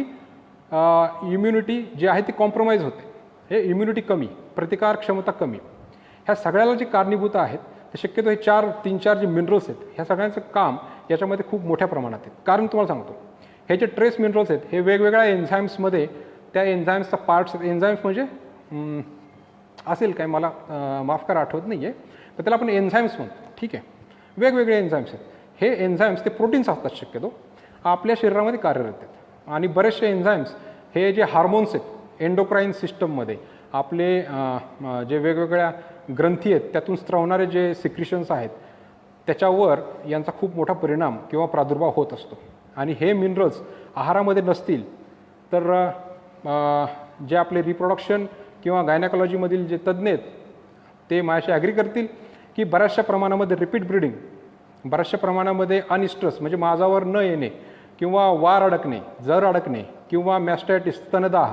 S1: इम्युनिटी जी आहे ती कॉम्प्रोमाइज होते. हे इम्युनिटी कमी, प्रतिकार क्षमता कमी, ह्या सगळ्याला जे कारणीभूत आहेत ते शक्यतो हे तीन चार जे मिनरल्स आहेत ह्या सगळ्यांचं काम याच्यामध्ये खूप मोठ्या प्रमाणात आहे. कारण तुम्हाला सांगतो हे जे ट्रेस मिनरल्स आहेत हे वेगवेगळ्या एन्झाईम्समध्ये त्या एन्झाईम्सचा पार्ट्स आहेत. एन्झाईम्स म्हणजे असेल काय मला माफ करा आठवत नाही आहे, तर त्याला आपण एन्झाईम्स म्हणतो. ठीक आहे, वेगवेगळे एन्झाईम्स आहेत. हे एन्झाईम्स ते प्रोटीन्स असतात शक्यतो आपल्या शरीरामध्ये कार्यरत आहेत. आणि बरेचसे एन्झाईम्स हे जे हार्मोन्स आहेत एंडोक्राईन सिस्टममध्ये आपले जे वेगवेगळ्या ग्रंथी आहेत त्यातून स्त्रवणारे जे सिक्रिशन्स आहेत त्याच्यावर यांचा खूप मोठा परिणाम किंवा प्रादुर्भाव होत असतो. आणि हे मिनरल्स आहारामध्ये नसतील तर जे आपले रिप्रोडक्शन किंवा गायनाकॉलॉजीमधील जे तज्ज्ञ आहेत ते माझ्याशी ॲग्री करतील की बऱ्याचशा प्रमाणामध्ये रिपीट ब्रीडिंग, बऱ्याचशा प्रमाणामध्ये अनइस्ट्रस म्हणजे माझावर न येणे किंवा वार अडकणे, जर अडकणे किंवा मॅस्टायटिस स्तनदाह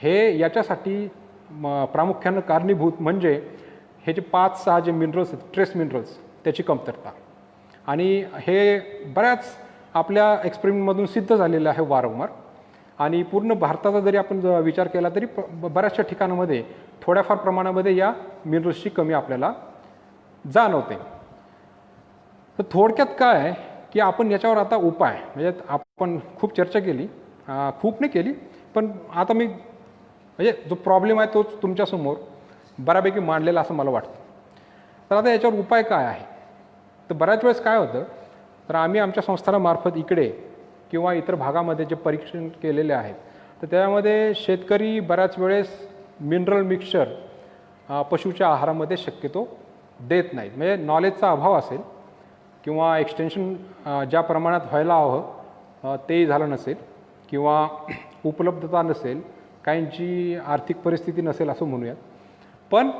S1: हे याच्यासाठी प्रामुख्यानं कारणीभूत म्हणजे हे जे 5-6 जे मिनरल्स आहेत ट्रेस मिनरल्स त्याची कमतरता. आणि हे बऱ्याच आपल्या एक्सपेरिमेंटमधून सिद्ध झालेलं आहे वारंवार. आणि पूर्ण भारताचा जरी आपण विचार केला तरी बऱ्याचशा ठिकाणामध्ये थोड्याफार प्रमाणामध्ये या मिनरल्सची कमी आपल्याला जाणवते. तर थोडक्यात काय आहे की आपण याच्यावर आता उपाय म्हणजे आपण खूप चर्चा केली, खूप नाही केली, पण आता मी म्हणजे जो प्रॉब्लेम आहे तोच तुमच्यासमोर बऱ्यापैकी मांडलेला असं मला वाटतं. तर आता याच्यावर उपाय काय आहे, तर बऱ्याच वेळेस काय होतं तर आम्ही आमच्या संस्थानामार्फत इकडे किंवा इतर भागामध्ये जे परीक्षण केलेले आहेत तर त्यामध्ये शेतकरी बऱ्याच वेळेस मिनरल मिक्सचर पशुच्या आहारामध्ये शक्यतो देत नाहीत. म्हणजे नॉलेजचा अभाव असेल किंवा एक्सटेन्शन ज्या प्रमाणात व्हायला हवं तेही झालं नसेल किंवा उपलब्धता नसेल, काहींची आर्थिक परिस्थिती नसेल असं म्हणूयात, पण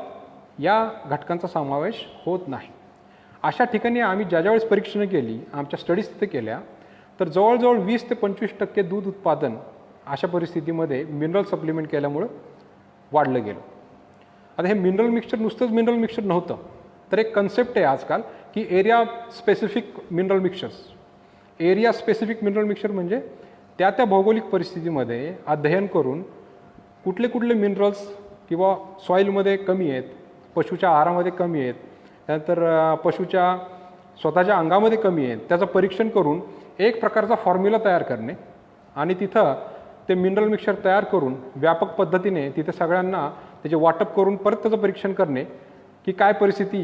S1: या घटकांचा समावेश होत नाही. अशा ठिकाणी आम्ही ज्यावेळेस परीक्षणं केली, आमच्या स्टडीज तिथे केल्या, तर जवळजवळ 20 ते 25% दूध उत्पादन अशा परिस्थितीमध्ये मिनरल सप्लिमेंट केल्यामुळं वाढलं गेलं. आता हे मिनरल मिक्सचर नुसतंच मिनरल मिक्सचर नव्हतं, तर एक कन्सेप्ट आहे आजकाल की area specific mineral mixtures. Area specific mineral mixture म्हणजे त्या भौगोलिक परिस्थितीमध्ये अध्ययन करून कुठले कुठले मिनरल्स किंवा सॉईलमध्ये कमी आहेत, पशुच्या आहारामध्ये कमी आहेत, त्यानंतर पशुच्या स्वतःच्या अंगामध्ये कमी आहेत, त्याचं परीक्षण करून एक प्रकारचा फॉर्म्युला तयार करणे आणि तिथं ते मिनरल मिक्सचर तयार करून व्यापक पद्धतीने तिथे सगळ्यांना त्याचे वाटप करून परत त्याचं परीक्षण करणे की काय परिस्थिती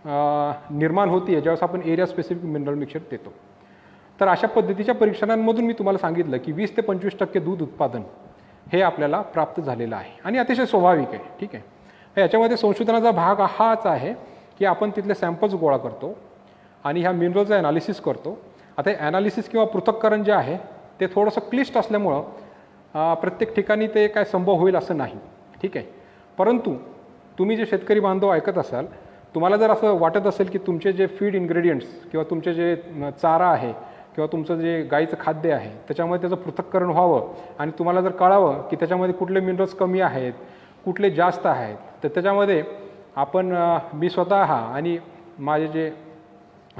S1: निर्माण होती आहे ज्यावेळेस आपण एरिया स्पेसिफिक मिनरल मिक्सचर देतो. तर अशा पद्धतीच्या परीक्षणांमधून मी तुम्हाला सांगितलं की 20 ते 25% दूध उत्पादन हे आपल्याला प्राप्त झालेलं आहे आणि अतिशय स्वाभाविक आहे. ठीक आहे, याच्यामध्ये संशोधनाचा भाग हाच आहे की आपण तिथले सॅम्पल्स गोळा करतो आणि ह्या मिनरलचं ॲनालिसिस करतो. आता हे ॲनालिसिस किंवा पृथक्करण जे आहे ते थोडंसं क्लिष्ट असल्यामुळं प्रत्येक ठिकाणी ते काय संभव होईल असं नाही. ठीक आहे, परंतु तुम्ही जे शेतकरी बांधव ऐकत असाल, तुम्हाला जर असं वाटत असेल की तुमचे जे फीड इन्ग्रेडियंट्स किंवा तुमचे जे चारा आहे किंवा तुमचं जे गाईचं खाद्य आहे त्याच्यामध्ये त्याचं पृथक्करण व्हावं आणि तुम्हाला जर कळावं की त्याच्यामध्ये कुठले मिनरल्स कमी आहेत, कुठले जास्त आहेत, तर त्याच्यामध्ये आपण मी स्वतः आणि माझे जे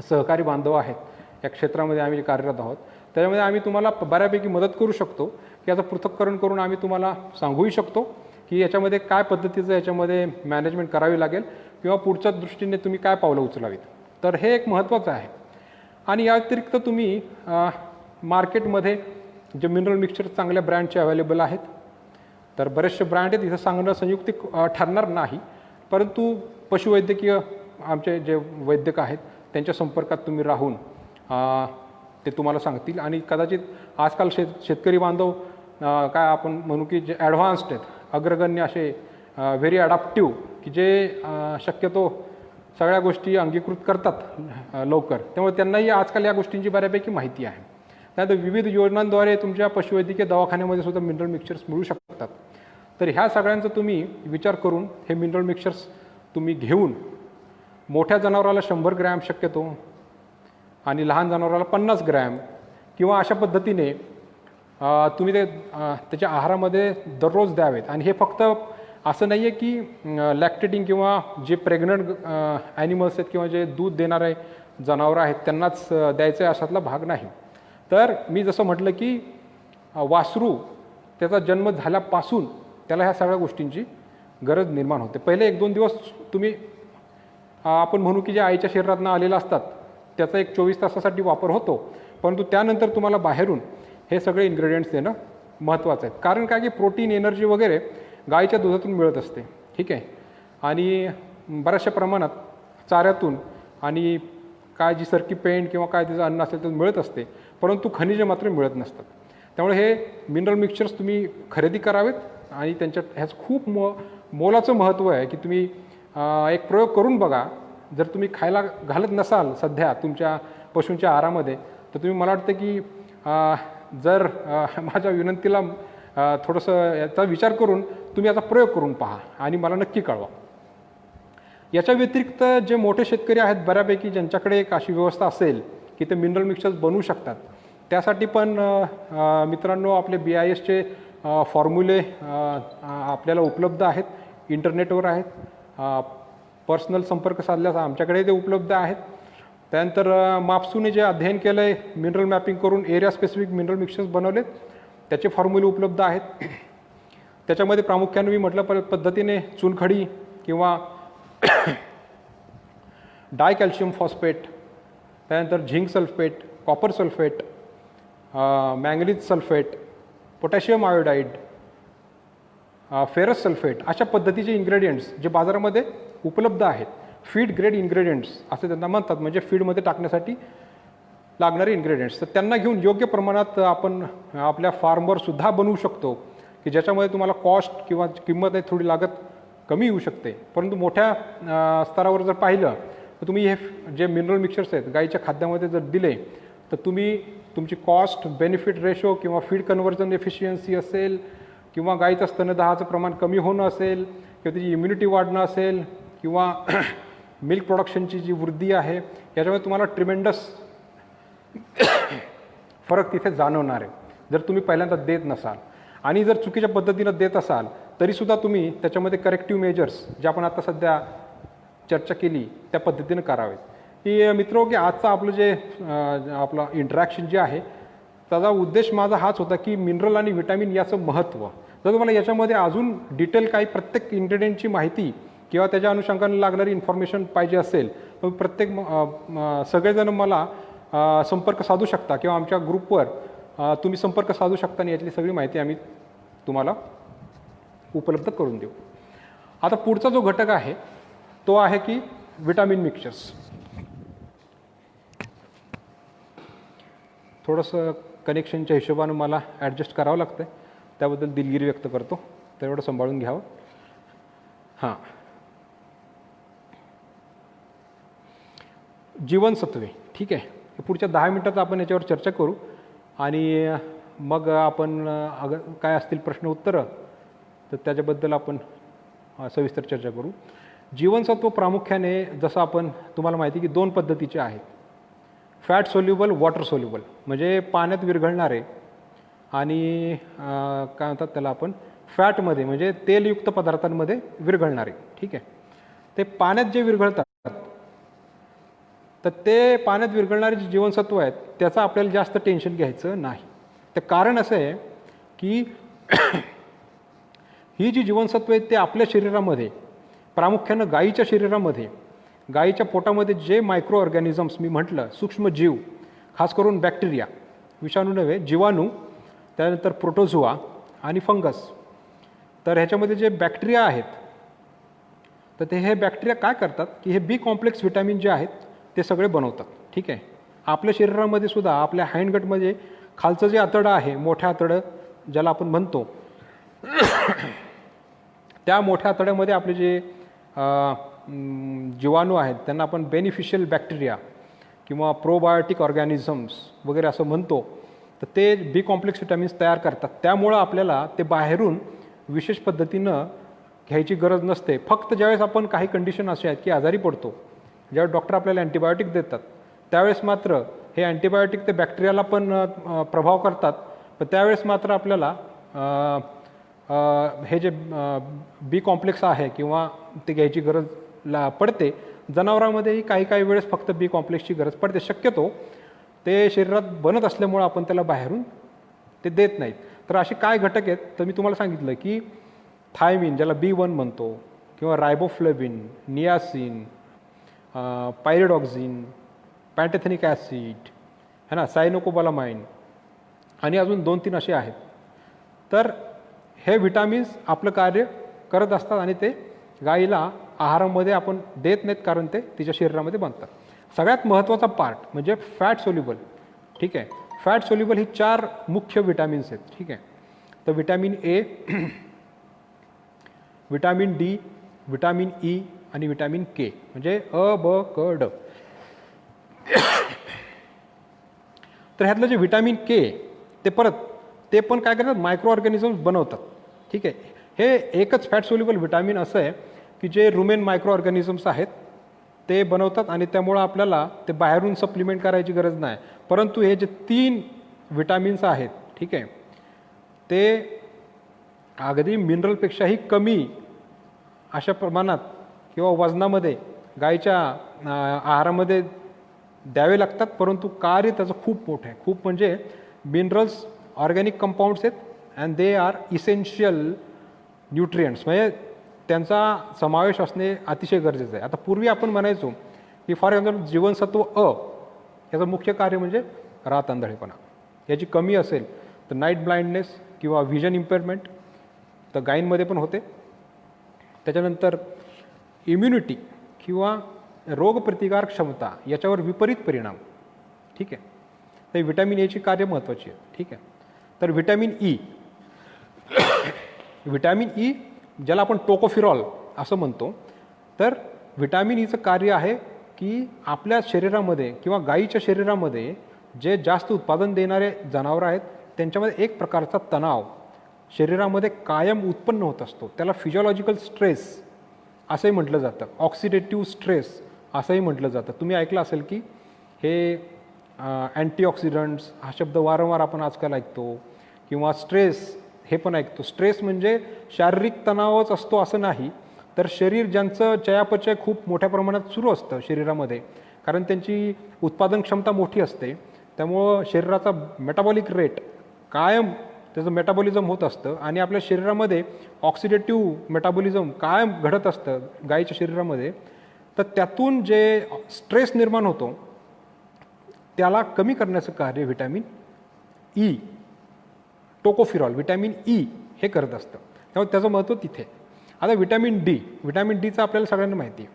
S1: सहकारी बांधव आहेत या क्षेत्रामध्ये आम्ही कार्यरत आहोत त्याच्यामध्ये आम्ही तुम्हाला बऱ्यापैकी मदत करू शकतो की याचं पृथक्करण करून आम्ही तुम्हाला सांगूही शकतो की याच्यामध्ये काय पद्धतीचं याच्यामध्ये मॅनेजमेंट करावी लागेल किंवा पुढच्या दृष्टीने तुम्ही काय पावलं उचलावीत. तर हे एक महत्त्वाचं आहे. आणि या व्यतिरिक्त तुम्ही मार्केटमध्ये जे मिनरल मिक्सचर चांगल्या ब्रँडचे अवेलेबल आहेत तर बरेचसे ब्रँड आहेत, इथं सांगणं संयुक्तिक ठरणार नाही, परंतु पशुवैद्यकीय आमचे जे वैद्यक आहेत त्यांच्या संपर्कात तुम्ही राहून ते तुम्हाला सांगतील. आणि कदाचित आजकाल शेतकरी बांधव काय आपण म्हणू की जे ॲडव्हान्स्ड आहेत, अग्रगण्य असे व्हेरी अडॅप्टिव्ह, की जे शक्यतो सगळ्या गोष्टी अंगीकृत करतात लवकर, त्यामुळे त्यांनाही आजकाल या गोष्टींची बऱ्यापैकी माहिती आहे. त्यानंतर विविध योजनांद्वारे तुमच्या पशुवैद्यकीय दवाखान्यामध्ये सुद्धा मिनरल मिक्सचर्स मिळू शकतात. तर ह्या सगळ्यांचा तुम्ही विचार करून हे मिनरल मिक्सचर्स तुम्ही घेऊन मोठ्या जनावराला 100 ग्रॅम शक्यतो आणि लहान जनावराला 50 ग्रॅम किंवा अशा पद्धतीने तुम्ही ते त्याच्या आहारामध्ये दररोज द्यावेत. आणि हे फक्त असं नाही आहे की लॅक्टेटिंग किंवा जे प्रेग्नंट ॲनिमल्स आहेत किंवा जे दूध देणारे जनावरं आहेत त्यांनाच द्यायचं आहे अशातला भाग नाही. तर मी जसं म्हटलं की वासरू त्याचा जन्म झाल्यापासून त्याला ह्या सगळ्या गोष्टींची गरज निर्माण होते. पहिले 1-2 दिवस तुम्ही आपण म्हणू की जे आईच्या शरीरातनं आलेलं असतात त्याचा एक 24 तासासाठी वापर होतो, परंतु त्यानंतर तुम्हाला बाहेरून हे सगळे इन्ग्रेडियंट्स देणं महत्त्वाचं आहे. कारण काय की प्रोटीन, एनर्जी वगैरे गाईच्या दुधातून मिळत असते, ठीक आहे, आणि बऱ्याचशा प्रमाणात चाऱ्यातून आणि काय जी सरकी पेंट किंवा काय तिचं अन्न असेल ते मिळत असते, परंतु खनिजे मात्र मिळत नसतात. त्यामुळे हे मिनरल मिक्सचर्स तुम्ही खरेदी करावेत आणि त्यांच्यात ह्याचं खूप मोलाचं महत्त्व आहे की तुम्ही एक प्रयोग करून बघा. जर तुम्ही खायला घालत नसाल सध्या तुमच्या पशूंच्या आहारामध्ये, तर तुम्ही मला वाटतं की जर माझ्या विनंतीला थोडंसं याचा विचार करून तुम्ही याचा प्रयोग करून पहा आणि मला नक्की कळवा. याच्या व्यतिरिक्त जे मोठे शेतकरी आहेत बऱ्यापैकी, ज्यांच्याकडे एक अशी व्यवस्था असेल की ते मिनरल मिक्सचर्स बनवू शकतात, त्यासाठी पण मित्रांनो आपले BISचे फॉर्म्युले आपल्याला उपलब्ध आहेत, इंटरनेटवर आहेत. पर्सनल संपर्क साधल्यास आमच्याकडे ते उपलब्ध आहेत. त्यानंतर मापसूने जे अध्ययन केलं आहे, मिनरल मॅपिंग करून एरिया स्पेसिफिक मिनरल मिक्सचर्स बनवलेत, त्याचे फॉर्म्युले उपलब्ध आहेत. त्याच्यामध्ये प्रामुख्याने मी म्हटलं पद्धतीने चुनखडी किंवा डाय कॅल्शियम फॉस्फेट, त्यानंतर zinc sulphate, copper sulphate, manganese sulphate, potassium iodide, ferrous sulphate, अशा पद्धतीचे इन्ग्रेडियंट्स जे बाजारामध्ये उपलब्ध आहेत, फीड ग्रेड इन्ग्रेडियंट्स असे त्यांना म्हणतात, म्हणजे फीडमध्ये टाकण्यासाठी लागणारे इन्ग्रेडियंट्स. तर त्यांना घेऊन योग्य प्रमाणात आपण आपल्या फार्मवर सुद्धा बनवू शकतो की ज्याच्यामध्ये तुम्हाला कॉस्ट किंवा किंमत आहे थोडी लागत कमी येऊ शकते. परंतु मोठ्या स्तरावर जर पाहिलं तर तुम्ही हे जे मिनरल मिक्सचर्स आहेत गाईच्या खाद्यामध्ये जर दिले तर तुम्ही तुमची कॉस्ट बेनिफिट रेशो किंवा फीड कन्व्हर्जन एफिशियन्सी असेल किंवा गाईचं स्तनदाहाचं प्रमाण कमी होणं असेल किंवा त्याची इम्युनिटी वाढणं असेल किंवा मिल्क प्रोडक्शनची जी वृद्धी आहे याच्यामध्ये तुम्हाला ट्रिमेंडस फरक तिथे जाणवणार आहे जर तुम्ही पहिल्यांदा देत नसाल. आणि जर चुकीच्या पद्धतीनं देत असाल तरीसुद्धा तुम्ही त्याच्यामध्ये करेक्टिव्ह मेजर्स जे आपण आता सध्या चर्चा केली त्या पद्धतीनं करावेत. की मित्र की आजचा आपलं जे आपलं इंटरॅक्शन जे आहे त्याचा उद्देश माझा हाच होता की मिनरल आणि व्हिटॅमिन याचं महत्त्व. जर तुम्हाला याच्यामध्ये अजून डिटेल काही प्रत्येक इन्ग्रेडियंटची माहिती किंवा त्याच्या अनुषंगाने लागणारी इन्फॉर्मेशन पाहिजे असेल तर प्रत्येक सगळेजण मला संपर्क साधू शकता किंवा आमच्या ग्रुपवर तुम्ही संपर्क साधू शकता आणि यातली सगळी माहिती आम्ही तुम्हाला उपलब्ध करून देऊ. आता पुढचा जो घटक आहे तो आहे की विटॅमिन मिक्सचर्स. थोडंसं कनेक्शनच्या हिशोबानं मला ॲडजस्ट करावं लागतं आहे, त्याबद्दल दिलगिरी व्यक्त करतो, तर एवढं सांभाळून घ्यावं. हां, जीवनसत्वे, ठीक आहे. पुढच्या 10 मिनिटात आपण याच्यावर चर्चा करू आणि मग आपण अगर काय असतील प्रश्न उत्तरं तर त्याच्याबद्दल आपण सविस्तर चर्चा करू. जीवनसत्व प्रामुख्याने जसं आपण तुम्हाला माहिती की 2 पद्धतीचे आहेत, फॅट सोल्युबल, वॉटर सोल्युबल, म्हणजे पाण्यात विरघळणारे आणि काय म्हणतात त्याला आपण फॅटमध्ये म्हणजे तेलयुक्त पदार्थांमध्ये विरघळणारे, ठीक आहे. ते पाण्यात जे विरघळतात तर ते पाण्यात विरघळणारे जे जीवनसत्व आहेत त्याचं आपल्याला जास्त टेन्शन घ्यायचं नाही. ते कारण असं आहे की ही जी जीवनसत्व आहेत ते आपल्या शरीरामध्ये प्रामुख्यानं गाईच्या शरीरामध्ये गाईच्या पोटामध्ये जे मायक्रो ऑर्गॅनिझम्स मी म्हटलं सूक्ष्म जीव, खास करून बॅक्टेरिया, विषाणू नव्हे जीवाणू, त्यानंतर प्रोटोझोआ आणि फंगस, तर ह्याच्यामध्ये जे बॅक्टेरिया आहेत, तर ते हे बॅक्टेरिया काय करतात की हे बी कॉम्प्लेक्स व्हिटॅमिन जे आहेत ते सगळे बनवतात. ठीक आहे. आपल्या शरीरामध्ये सुद्धा आपल्या हँडगटमध्ये खालचं जे आतडं आहे, मोठ्या आतडं ज्याला आपण म्हणतो, त्या मोठ्या आतड्यामध्ये आपले जे जीवाणू आहेत त्यांना आपण बेनिफिशियल बॅक्टेरिया किंवा प्रोबायोटिक ऑर्गॅनिझम्स वगैरे असं म्हणतो. तर ते बी कॉम्प्लेक्स व्हिटॅमिन्स तयार करतात. त्यामुळं आपल्याला ते बाहेरून विशेष पद्धतीनं घ्यायची गरज नसते. फक्त ज्यावेळेस आपण काही कंडिशन असे आहेत की आजारी पडतो, ज्यावेळेस डॉक्टर आपल्याला अँटीबायोटिक देतात, त्यावेळेस मात्र हे अँटीबायोटिक ते बॅक्टेरियाला पण प्रभाव करतात. पण त्यावेळेस मात्र आपल्याला हे जे बी कॉम्प्लेक्स आहे किंवा ते घ्यायची गरज पडते. जनावरांमध्येही काही काही वेळेस फक्त बी कॉम्प्लेक्सची गरज पडते. शक्यतो ते शरीरात बनत असल्यामुळं आपण त्याला बाहेरून ते देत नाहीत. तर असे काय घटक आहेत, तर मी तुम्हाला सांगितलं की थायमिन ज्याला B1 म्हणतो, किंवा रायबोफ्लेविन, नियासिन, पायरिडॉक्झिन, पॅन्टेथेनिक ॲसिड है ना, सायनोकोबालामाइन आणि अजून 2-3 असे आहेत. तर हे व्हिटॅमिन्स आपलं कार्य करत असतात आणि ते गाईला आहारामध्ये आपण देत नाहीत, कारण ते तिच्या शरीरामध्ये बनतात. सगळ्यात महत्त्वाचा पार्ट म्हणजे फॅट सोल्युबल. ठीक आहे. फॅट सोल्युबल ही 4 मुख्य व्हिटॅमिन्स आहेत. ठीक आहे. तर vitamin A, vitamin D, vitamin E आणि व्हिटॅमिन के, म्हणजे अ, ब, क, ड. तर ह्यातलं जे व्हिटॅमिन के ते पण काय करतात, मायक्रो ऑर्गॅनिझम्स बनवतात. ठीक आहे. हे एकच फॅट सोल्युबल व्हिटॅमिन असं आहे की जे रुमेन मायक्रो ऑर्गॅनिझम्स आहेत ते बनवतात आणि त्यामुळं आपल्याला ते बाहेरून सप्लिमेंट करायची गरज नाही. परंतु हे जे 3 व्हिटॅमिन्स आहेत, ठीक आहे, ते अगदी मिनरलपेक्षाही कमी अशा प्रमाणात किंवा वजनामध्ये गाईच्या आहारामध्ये द्यावे लागतात. परंतु कार्य त्याचं खूप मोठं आहे. खूप म्हणजे मिनरल्स ऑर्गॅनिक कंपाऊंड्स आहेत and they are essential nutrients, म्हणजे त्यांचा समावेश असणे अतिशय गरजेचं आहे. आता पूर्वी आपण म्हणायचो की फॉर एक्झाम्पल जीवनसत्व अ याचं मुख्य कार्य म्हणजे रात आंधळेपणा. याची कमी असेल तर नाईट ब्लाइंडनेस किंवा व्हिजन इम्पेअरमेंट तर गायींमध्ये पण होते. त्याच्यानंतर इम्युनिटी किंवा रोगप्रतिकार क्षमता याच्यावर विपरीत परिणाम. ठीक आहे. तर व्हिटॅमिन एची कार्य महत्त्वाची आहे. ठीक आहे. तर व्हिटॅमिन ई, व्हिटॅमिन ई ज्याला आपण टोकोफिरॉल असं म्हणतो, तर व्हिटॅमिन ईचं कार्य आहे की आपल्या शरीरामध्ये किंवा गाईच्या शरीरामध्ये जे जास्त उत्पादन देणारे जनावरं आहेत त्यांच्यामध्ये एक प्रकारचा तणाव शरीरामध्ये कायम उत्पन्न होत असतो. त्याला फिजिओलॉजिकल स्ट्रेस असंही म्हटलं जातं, ऑक्सिडेटिव्ह स्ट्रेस असंही म्हटलं जातं. तुम्ही ऐकलं असेल की हे अँटीऑक्सिडंट्स हा शब्द वारंवार आपण आजकाल ऐकतो, किंवा स्ट्रेस हे पण ऐकतो. स्ट्रेस म्हणजे शारीरिक तणावच असतो असं नाही, तर शरीर ज्यांचं चयापचय खूप मोठ्या प्रमाणात सुरू असतं शरीरामध्ये, कारण त्यांची उत्पादन क्षमता मोठी असते, त्यामुळं शरीराचा मेटाबॉलिक रेट कायम त्याचं मेटाबॉलिझम होत असतं आणि आपल्या शरीरामध्ये ऑक्सिडेटिव्ह मेटाबॉलिझम कायम घडत असतं गाईच्या शरीरामध्ये. तर त्यातून जे स्ट्रेस निर्माण होतो त्याला कमी करण्याचं कार्य व्हिटॅमिन ई, टोकोफिरॉल व्हिटॅमिन ई हे करत असतं. त्यामुळे त्याचं महत्त्व तिथे. आता व्हिटॅमिन डी, व्हिटॅमिन डीचं आपल्याला सगळ्यांना माहिती आहे,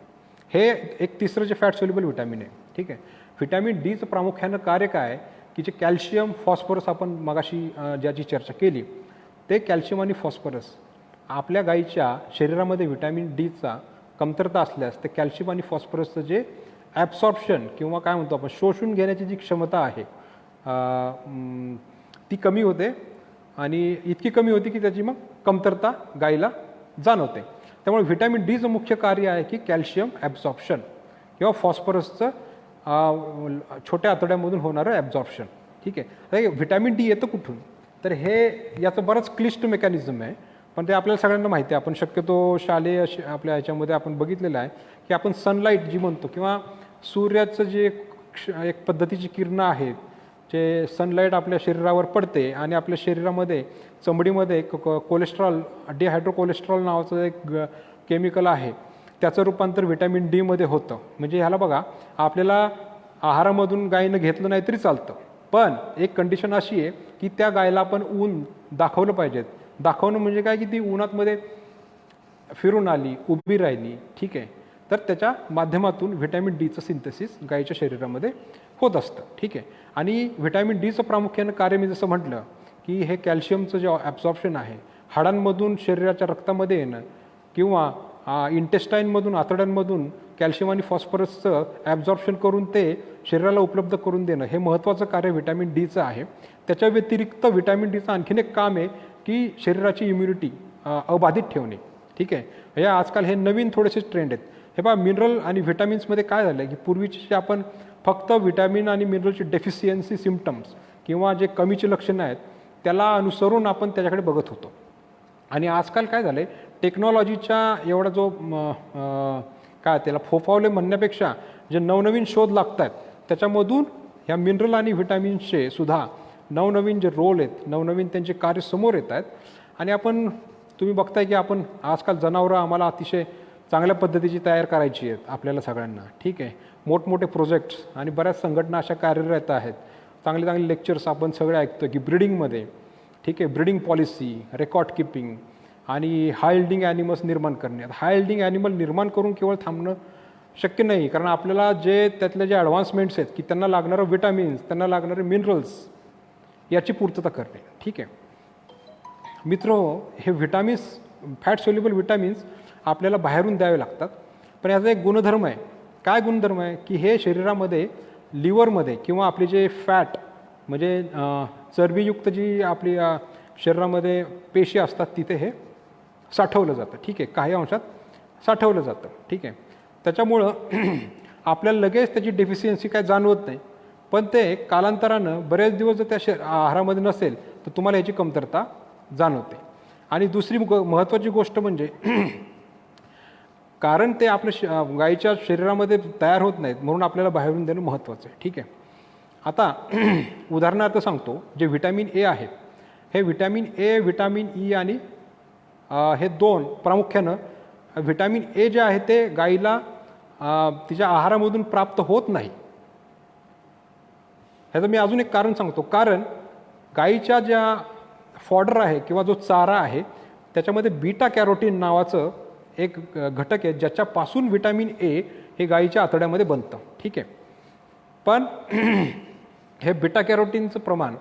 S1: हे एक तिसरं जे फॅट सोल्युबल व्हिटॅमिन आहे. ठीक आहे. व्हिटॅमिन डीचं प्रामुख्यानं कार्य काय आहे की जे कॅल्शियम फॉस्फरस आपण मगाशी ज्याची चर्चा केली, ते कॅल्शियम आणि फॉस्फरस आपल्या गाईच्या शरीरामध्ये व्हिटॅमिन डीचा कमतरता असल्यास ते कॅल्शियम आणि फॉस्फरसचं जे ॲब्सॉर्प्शन किंवा काय म्हणतो आपण शोषून घेण्याची जी क्षमता आहे ती कमी होते आणि इतकी कमी होती की त्याची मग कमतरता गाईला जाणवते. त्यामुळे व्हिटॅमिन डीचं मुख्य कार्य आहे की कॅल्शियम ॲब्सॉर्प्शन किंवा फॉस्फरसचं छोट्या आतड्यामधून होणारं ॲब्झॉर्प्शन. ठीक आहे. तर व्हिटॅमिन डी येतं कुठून, तर हे याचं बरंच क्लिष्ट मेकॅनिझम आहे, पण ते आपल्याला सगळ्यांना माहिती आहे. आपण शक्यतो शालेय आपल्या ह्याच्यामध्ये आपण बघितलेलं आहे की आपण सनलाईट जी म्हणतो किंवा सूर्याचं जे एक पद्धतीची किरणं आहेत, जे सनलाईट आपल्या शरीरावर पडते आणि आपल्या शरीरामध्ये चमडीमध्ये कोलेस्ट्रॉल, डिहायड्रोकोलेस्ट्रॉल नावाचं एक केमिकल आहे, त्याचं रूपांतर व्हिटॅमिन डीमध्ये होतं. म्हणजे ह्याला बघा, आपल्याला आहारामधून गायीनं घेतलं नाही तरी चालतं, पण एक कंडिशन अशी आहे की त्या गायला आपण ऊन दाखवलं पाहिजेत. दाखवणं म्हणजे काय की ती उन्हातमध्ये फिरून आली, उभी राहिली, ठीक आहे, तर त्याच्या माध्यमातून व्हिटॅमिन डीचं सिंथेसिस गायीच्या शरीरामध्ये होत असतं, ठीक आहे. आणि व्हिटॅमिन डीचं प्रामुख्यानं कार्य मी जसं म्हटलं की हे कॅल्शियमचं जे ॲब्झॉर्प्शन आहे हाडांमधून शरीराच्या रक्तामध्ये येणं किंवा इंटेस्टाईनमधून आतड्यांमधून कॅल्शियम आणि फॉस्फरसचं ॲब्झॉर्प्शन करून ते शरीराला उपलब्ध करून देणं हे महत्त्वाचं कार्य व्हिटॅमिन डीचं आहे. त्याच्या व्यतिरिक्त व्हिटॅमिन डीचं आणखीन एक काम आहे की शरीराची इम्युनिटी अबाधित ठेवणे, ठीक आहे. हे आजकाल हे नवीन थोडेसे ट्रेंड आहेत. हे पहा मिनरल आणि व्हिटॅमिन्समध्ये काय झालं आहे की पूर्वीचे आपण फक्त व्हिटॅमिन आणि मिनरलची डेफिशियन्सी सिम्पटम्स किंवा जे कमीची लक्षणं आहेत त्याला अनुसरून आपण त्याच्याकडे बघत होतो. आणि आजकाल काय झालं आहे टेक्नॉलॉजीच्या एवढा जो काय त्याला फोफावले म्हणण्यापेक्षा जे नवनवीन शोध लागत आहेत त्याच्यामधून ह्या मिनरल आणि व्हिटॅमिन्सचे सुद्धा नवनवीन जे रोल आहेत नवनवीन त्यांचे कार्य समोर येत आहेत. आणि आपण तुम्ही बघताय की आपण आजकाल जनावरं आम्हाला अतिशय चांगल्या पद्धतीची तयार करायची आहेत आपल्याला सगळ्यांना, ठीक आहे. मोठमोठे प्रोजेक्ट्स आणि बऱ्याच संघटना अशा कार्यरत आहेत. चांगले चांगले लेक्चर्स आपण सगळे ऐकतो की ब्रीडिंगमध्ये, ठीक आहे, ब्रीडिंग पॉलिसी, रेकॉर्ड किपिंग आणि हाय यील्डिंग ॲनिमल्स निर्माण करणे. हाय यील्डिंग ॲनिमल निर्माण करून केवळ थांबणं शक्य नाही, कारण आपल्याला जे त्यातले जे ॲडव्हान्समेंट्स आहेत की त्यांना लागणारं विटॅमिन्स, त्यांना लागणारे मिनरल्स याची पूर्तता करणे, ठीक आहे. मित्रहो, हे व्हिटॅमिन्स फॅट सोल्युबल विटॅमिन्स आपल्याला बाहेरून द्यावे लागतात. पण याचा एक गुणधर्म आहे. काय गुणधर्म आहे की हे शरीरामध्ये लिव्हरमध्ये किंवा आपले जे फॅट म्हणजे चरबीयुक्त जी आपली शरीरामध्ये पेशी असतात तिथे हे साठवलं जातं, ठीक आहे, काही अंशात साठवलं जातं, ठीक आहे. त्याच्यामुळं आपल्याला लगेच त्याची डेफिशियन्सी काय जाणवत नाही, पण ते कालांतरानं बरेच दिवस जर त्या आहारामध्ये नसेल तर तुम्हाला याची कमतरता जाणवते. आणि दुसरी महत्त्वाची गोष्ट म्हणजे कारण ते आपल्या गायीच्या शरीरामध्ये तयार होत नाहीत म्हणून आपल्याला बाहेरून देणं महत्त्वाचं आहे, ठीक आहे. आता उदाहरणार्थ सांगतो, जे व्हिटॅमिन ए आहे हे व्हिटॅमिन ए, व्हिटॅमिन ई आणि हे दोन प्रामुख्यानं व्हिटॅमिन ए जे आहे ते गायीला तिच्या आहारामधून प्राप्त होत नाही. ह्याचं मी अजून एक कारण सांगतो. कारण गायीच्या ज्या फॉडर आहे किंवा जो चारा आहे त्याच्यामध्ये बीटा कॅरोटीन नावाचं एक घटक आहे ज्याच्यापासून व्हिटॅमिन ए हे गायीच्या आतड्यामध्ये बनतं, ठीक आहे. पण हे बीटा कॅरोटीनचं प्रमाण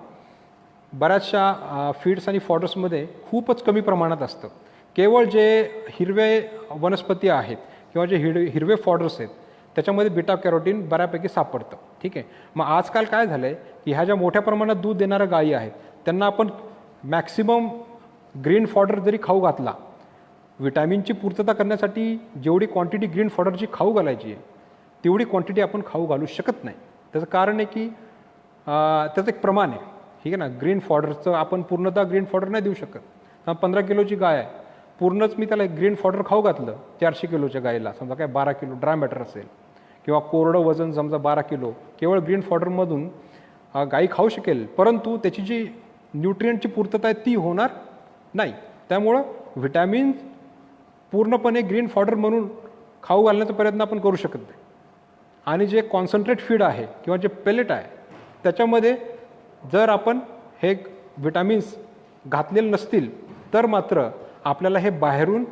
S1: बऱ्याचशा फीड्स आणि फॉडर्समध्ये खूपच कमी प्रमाणात असतं. केवळ जे हिरवे वनस्पती आहेत किंवा जे हिरवे फॉडर्स आहेत त्याच्यामध्ये बीटा कॅरोटीन बऱ्यापैकी सापडतं, ठीक आहे. मग आजकाल काय झालं आहे की ह्या ज्या मोठ्या प्रमाणात दूध देणाऱ्या गायी आहेत त्यांना आपण मॅक्सिमम ग्रीन फॉडर जरी खाऊ घातला, व्हिटॅमिनची पूर्तता करण्यासाठी जेवढी क्वांटिटी ग्रीन फॉडरची खाऊ घालायची आहे तेवढी क्वांटिटी आपण खाऊ घालू शकत नाही. त्याचं कारण आहे की त्याचं एक प्रमाण आहे, ठीक आहे ना. ग्रीन फॉडरचं आपण पूर्णतः ग्रीन फॉडर नाही देऊ शकत. 15 किलोची गाय आहे, पूर्णच मी त्याला ग्रीन फॉडर खाऊ घातलं 400 किलोच्या गायीला, समजा काय 12 किलो ड्राय मॅटर असेल किंवा कोरडं वजन समजा 12 किलो, केवळ ग्रीन फॉडरमधून गायी खाऊ शकेल, परंतु त्याची जी न्यूट्रियंटची पूर्तता आहे ती होणार नाही. त्यामुळं व्हिटॅमिन पूर्णपणे ग्रीन फॉडर म्हणून खाऊ घालण्याचा प्रयत्न आपण करू शकत नाही. आणि जे कॉन्सन्ट्रेट फीड आहे किंवा जे पेलेट आहे त्याच्यामध्ये जर आपण हे व्हिटॅमिन्स घातलेले नसतील तर मात्र आपल्याला हे बाहेरून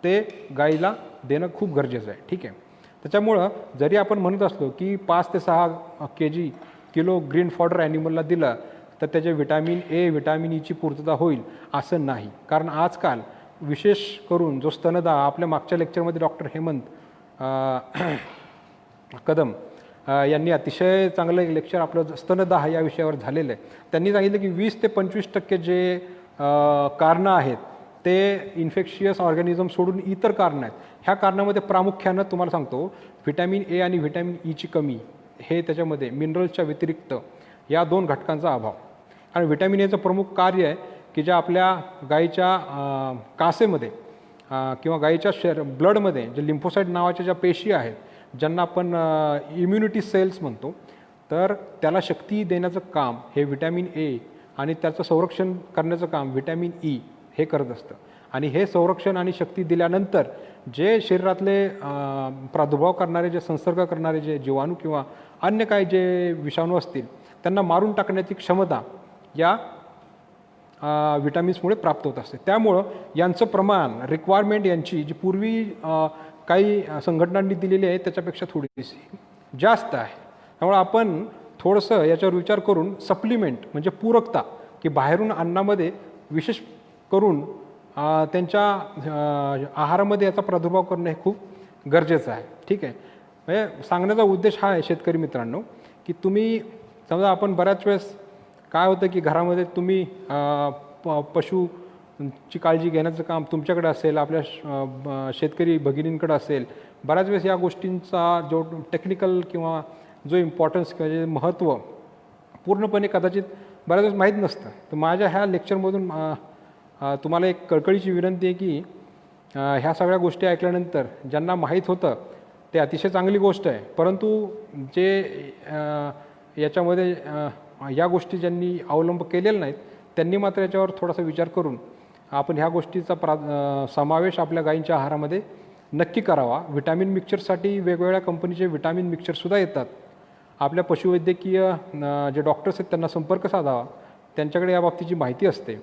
S1: ते गाईला देणं खूप गरजेचं आहे, ठीक आहे. त्याच्यामुळं जरी आपण म्हणत असलो की 5 ते 6 किलो ग्रीन फॉडर ॲनिमलला दिलं तर त्याचे व्हिटॅमिन ए, व्हिटॅमिन ईची पूर्तता होईल असं नाही. कारण आजकाल विशेष करून जो स्तनदा आपल्या मागच्या लेक्चरमध्ये डॉक्टर हेमंत कदम यांनी अतिशय चांगलं एक लेक्चर आपलं स्तनदाह या विषयावर झालेलं आहे. त्यांनी सांगितलं की 20 ते 25% जे कारणं आहेत ते इन्फेक्शियस ऑर्गॅनिझम सोडून इतर कारणं आहेत. ह्या कारणामध्ये प्रामुख्यानं तुम्हाला सांगतो व्हिटॅमिन ए आणि व्हिटॅमिन ईची कमी हे त्याच्यामध्ये मिनरल्सच्या व्यतिरिक्त या 2 घटकांचा अभाव. आणि व्हिटॅमिन एचं प्रमुख कार्य आहे की ज्या आपल्या गायीच्या कासेमध्ये किंवा गायीच्या ब्लडमध्ये जे लिम्फोसाईट नावाच्या ज्या पेशी आहेत ज्यांना आपण इम्युनिटी सेल्स म्हणतो, तर त्याला शक्ती देण्याचं काम हे व्हिटॅमिन ए आणि त्याचं संरक्षण करण्याचं काम व्हिटॅमिन ई हे करत असतं. आणि हे संरक्षण आणि शक्ती दिल्यानंतर जे शरीरातले प्रादुर्भाव करणारे, जे संसर्ग करणारे जे जीवाणू किंवा अन्य काही जे विषाणू असतील त्यांना मारून टाकण्याची क्षमता या विटॅमिन्समुळे प्राप्त होत असते. त्यामुळं यांचं प्रमाण रिक्वायरमेंट यांची जी पूर्वी काही संघटनांनी दिलेली आहे त्याच्यापेक्षा थोडीशी जास्त आहे. त्यामुळे आपण थोडंसं याच्यावर विचार करून सप्लिमेंट म्हणजे पूरकता की बाहेरून अन्नामध्ये विशेष करून त्यांच्या आहारामध्ये याचा प्रादुर्भाव करणं हे खूप गरजेचं आहे. ठीक आहे. म्हणजे सांगण्याचा उद्देश हा आहे शेतकरी मित्रांनो की तुम्ही समजा आपण बऱ्याच वेळेस काय होतं की घरामध्ये तुम्ही पशुची काळजी घेण्याचं काम तुमच्याकडे असेल, आपल्या शेतकरी भगिनींकडे असेल. बऱ्याच वेळेस या गोष्टींचा जो टेक्निकल किंवा जो इम्पॉर्टन्स किंवा जे महत्त्व पूर्णपणे कदाचित बऱ्याच वेळेस माहीत नसतं. तर माझ्या ह्या लेक्चरमधून तुम्हाला एक कळकळीची विनंती आहे की ह्या सगळ्या गोष्टी ऐकल्यानंतर ज्यांना माहीत होतं ते अतिशय चांगली गोष्ट आहे, परंतु जे याच्यामध्ये या गोष्टी ज्यांनी अवलंब केलेला नाहीत त्यांनी मात्र याच्यावर थोडासा विचार करून आपण ह्या गोष्टीचा समावेश आपल्या गायींच्या आहारामध्ये नक्की करावा. विटॅमिन मिक्सचरसाठी वेगवेगळ्या कंपनीचे विटॅमिन मिक्सचरसुद्धा येतात. आपल्या पशुवैद्यकीय जे डॉक्टर्स आहेत त्यांना संपर्क साधावा, त्यांच्याकडे या बाबतीची माहिती असते.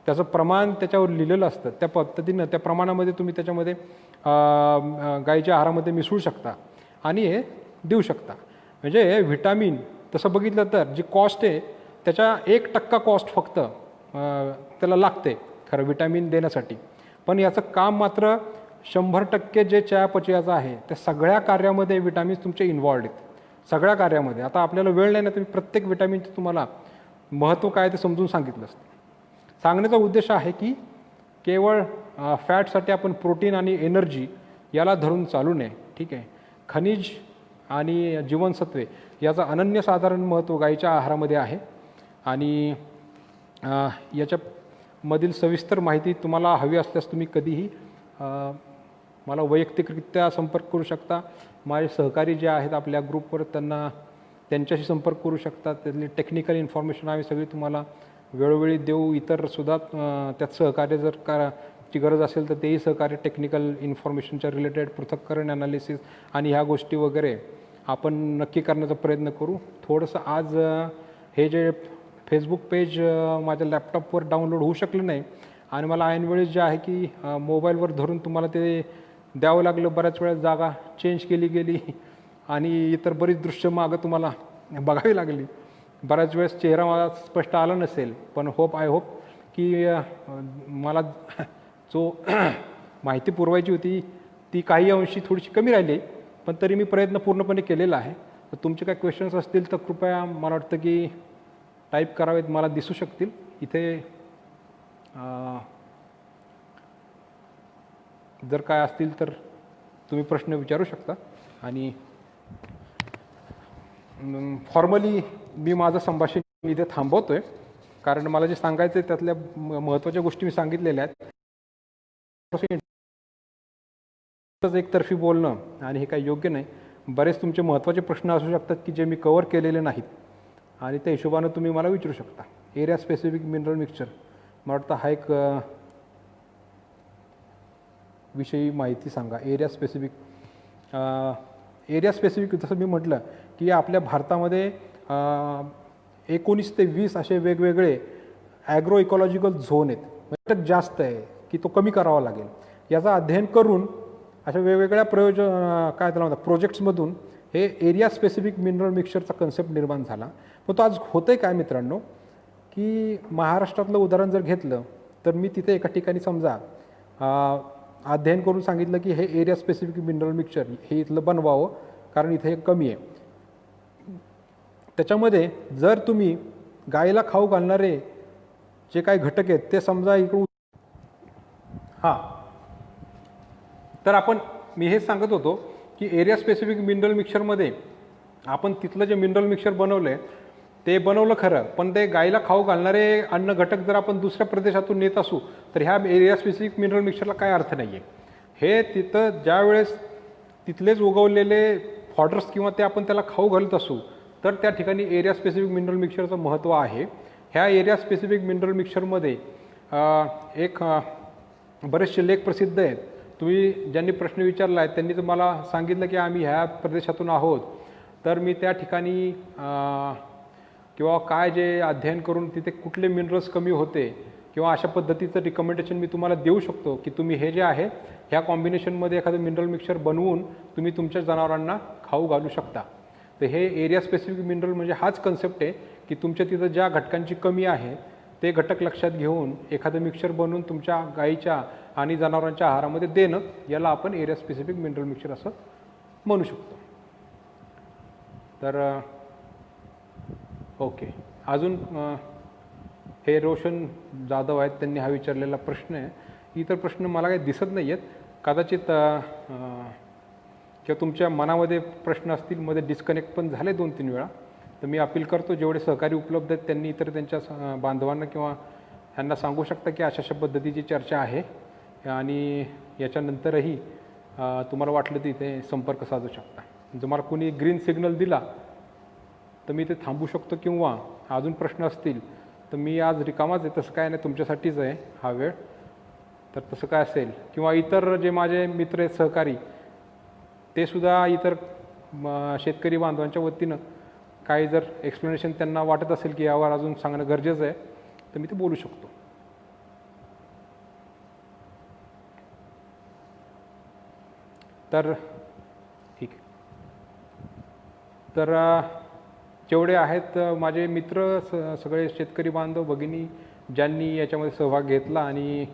S1: त्याचं प्रमाण त्याच्यावर लिहिलेलं असतं. त्या पद्धतीनं त्या प्रमाणामध्ये तुम्ही त्याच्यामध्ये गायीच्या आहारामध्ये मिसळू शकता आणि हे देऊ शकता. म्हणजे व्हिटॅमिन तसं बघितलं तर जी कॉस्ट आहे त्याच्या 1% कॉस्ट फक्त त्याला लागते खरं विटॅमिन देण्यासाठी. पण याचं काम मात्र 100% जे चयापचयाचं आहे त्या सगळ्या कार्यामध्ये विटॅमिन्स तुमचे इन्वॉल्ड आहेत. सगळ्या कार्यामध्ये. आता आपल्याला वेळ नाही ना, तुम्ही प्रत्येक विटॅमिनचं तुम्हाला महत्त्व काय ते समजून सांगितलं असतं. सांगण्याचा उद्देश आहे की केवळ फॅटसाठी आपण प्रोटीन आणि एनर्जी याला धरून चालू नये. ठीक आहे. खनिज आणि जीवनसत्वे याचं अनन्यसाधारण महत्त्व गायीच्या आहारामध्ये आहे आणि याच्यामधील सविस्तर माहिती तुम्हाला हवी असल्यास तुम्ही कधीही मला वैयक्तिकरित्या संपर्क करू शकता. माझे सहकारी जे आहेत आपल्या ग्रुपवर त्यांच्याशी संपर्क करू शकता. त्यातली टेक्निकल इन्फॉर्मेशन आम्ही सगळी तुम्हाला वेळोवेळी देऊ. इतरसुद्धा त्यात सहकार्य जर ची गरज असेल तर तेही सहकार्य टेक्निकल इन्फॉर्मेशनच्या रिलेटेड पृथक्करण ॲनालिसिस आणि ह्या गोष्टी वगैरे आपण नक्की करण्याचा प्रयत्न करू. थोडंसं आज हे जे फेसबुक पेज माझ्या लॅपटॉपवर डाउनलोड होऊ शकलं नाही आणि मला ऐनवेळेस जे आहे की मोबाईलवर धरून तुम्हाला ते द्यावं लागलं. बऱ्याच वेळा जागा चेंज केली गेली आणि इतर बरीच दृश्य मागं तुम्हाला बघावी लागली. बऱ्याच वेळेस चेहरा मला स्पष्ट आला नसेल, पण आय होप की मला जो माहिती पुरवायची होती ती काही अंशी थोडीशी कमी राहिली, पण तरी मी प्रयत्न पूर्णपणे केलेला आहे. तर तुमचे काही क्वेश्चन्स असतील तर कृपया मला वाटतं की टाईप करावेत, मला दिसू शकतील इथे. जर काय असतील तर तुम्ही प्रश्न विचारू शकता. आणि फॉर्मली मी माझं संभाषण इथे थांबवतोय कारण मला जे सांगायचं आहे त्यातल्या महत्त्वाच्या गोष्टी मी सांगितलेल्या आहेत. एकतर्फी बोलणं आणि हे काही योग्य नाही. बरेच तुमचे महत्त्वाचे प्रश्न असू शकतात की जे मी कव्हर केलेले नाहीत आणि त्या हिशोबानं तुम्ही मला विचारू शकता. एरिया स्पेसिफिक मिनरल मिक्सचर मला वाटतं हा एक विषयी माहिती सांगा. एरिया स्पेसिफिक जसं मी म्हटलं की आपल्या भारतामध्ये 19 ते 20 असे वेगवेगळे ॲग्रो इकॉलॉजिकल झोन आहेत. म्हणजे जास्त आहे की तो कमी करावा लागेल. याचं अध्ययन करून अशा वेगवेगळ्या काय त्याला म्हणतात प्रोजेक्ट्समधून हे एरिया स्पेसिफिक मिनरल मिक्सचरचा कन्सेप्ट निर्माण झाला. पण तो आज होतं आहे काय मित्रांनो की महाराष्ट्रातलं उदाहरण जर घेतलं तर मी तिथे एका ठिकाणी समजा अध्ययन करून सांगितलं की हे एरिया स्पेसिफिक मिनरल मिक्सचर हे इथलं बनवावं कारण इथे हे कमी आहे. त्याच्यामध्ये जर तुम्ही गायीला खाऊ घालणारे जे काही घटक आहेत ते समजा इकडून तर मी हेच सांगत होतो की एरिया स्पेसिफिक मिनरल मिक्सचरमध्ये आपण तिथलं जे मिनरल मिक्सचर बनवलं आहे ते बनवलं खरं, पण ते गायीला खाऊ घालणारे अन्न घटक जर आपण दुसऱ्या प्रदेशातून नेत असू तर ह्या एरिया स्पेसिफिक मिनरल मिक्सचरला काय अर्थ नाही आहे. हे तिथं ज्यावेळेस तिथलेच उगवलेले फॉडर्स किंवा ते आपण त्याला खाऊ घालत असू तर त्या ठिकाणी एरिया स्पेसिफिक मिनरल मिक्सचरचं महत्त्व आहे. ह्या एरिया स्पेसिफिक मिनरल मिक्सचरमध्ये एक बरेचसे लेख प्रसिद्ध आहेत. तुम्ही ज्यांनी प्रश्न विचारला आहे त्यांनी तर मला सांगितलं की आम्ही ह्या प्रदेशातून आहोत, तर मी त्या ठिकाणी किंवा काय जे अध्ययन करून तिथे कुठले मिनरल्स कमी होते किंवा अशा पद्धतीचं रिकमेंडेशन मी तुम्हाला देऊ शकतो की तुम्ही हे जे आहे ह्या कॉम्बिनेशनमध्ये एखादं मिनरल मिक्सचर बनवून तुम्ही तुमच्या जनावरांना खाऊ घालू शकता. तर हे एरिया स्पेसिफिक मिनरल म्हणजे हाच कन्सेप्ट आहे की तुमच्या तिथं ज्या घटकांची कमी आहे ते घटक लक्षात घेऊन एखादं मिक्सचर बनवून तुमच्या गाईच्या आणि जनावरांच्या आहारामध्ये देणं, याला आपण एरिया स्पेसिफिक मिनरल मिक्सचर असं म्हणू शकतो. तर ओके, अजून हे रोशन जाधव आहेत, त्यांनी हा विचारलेला प्रश्न आहे. इतर प्रश्न मला काही दिसत नाही आहेत. कदाचित किंवा तुमच्या मनामध्ये प्रश्न असतील, मध्ये डिस्कनेक्ट पण झाले 2-3 वेळा. तर मी अपील करतो जेवढे सहकारी उपलब्ध आहेत त्यांनी इतर त्यांच्या बांधवांना किंवा ह्यांना सांगू शकता की अशा अशा पद्धतीची चर्चा आहे आणि याच्यानंतरही तुम्हाला वाटलं तर इथे संपर्क साधू शकता. जर मला कोणी ग्रीन सिग्नल दिला तर मी ते थांबू शकतो किंवा अजून प्रश्न असतील तर मी आज रिकामाच आहे, तसं काय नाही, तुमच्यासाठीच आहे हा वेळ. तर तसं काय असेल किंवा इतर जे माझे मित्र आहेत सहकारी ते सुद्धा इतर शेतकरी बांधवांच्या वतीनं काही जर एक्सप्लेनेशन त्यांना वाटत असेल की यावर अजून सांगणं गरजेचं आहे तर मी ते बोलू शकतो. तर ठीक आहे. तर जेवढे आहेत माझे मित्र सगळे शेतकरी बांधव भगिनी ज्यांनी याच्यामध्ये सहभाग घेतला आणि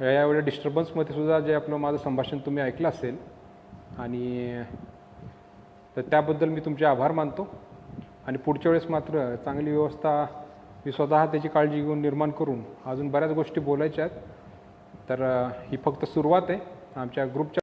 S1: यावेळी डिस्टर्बन्समध्ये सुद्धा जे आपलं माझं संभाषण तुम्ही ऐकलं असेल आणि तर त्याबद्दल मी तुमचे आभार मानतो. आणि पुढच्या वेळेस मात्र चांगली व्यवस्था मी स्वतः त्याची काळजी घेऊन निर्माण करून अजून बऱ्याच गोष्टी बोलायच्या आहेत. तर ही फक्त सुरुवात आहे. आमच्या ग्रुपच्या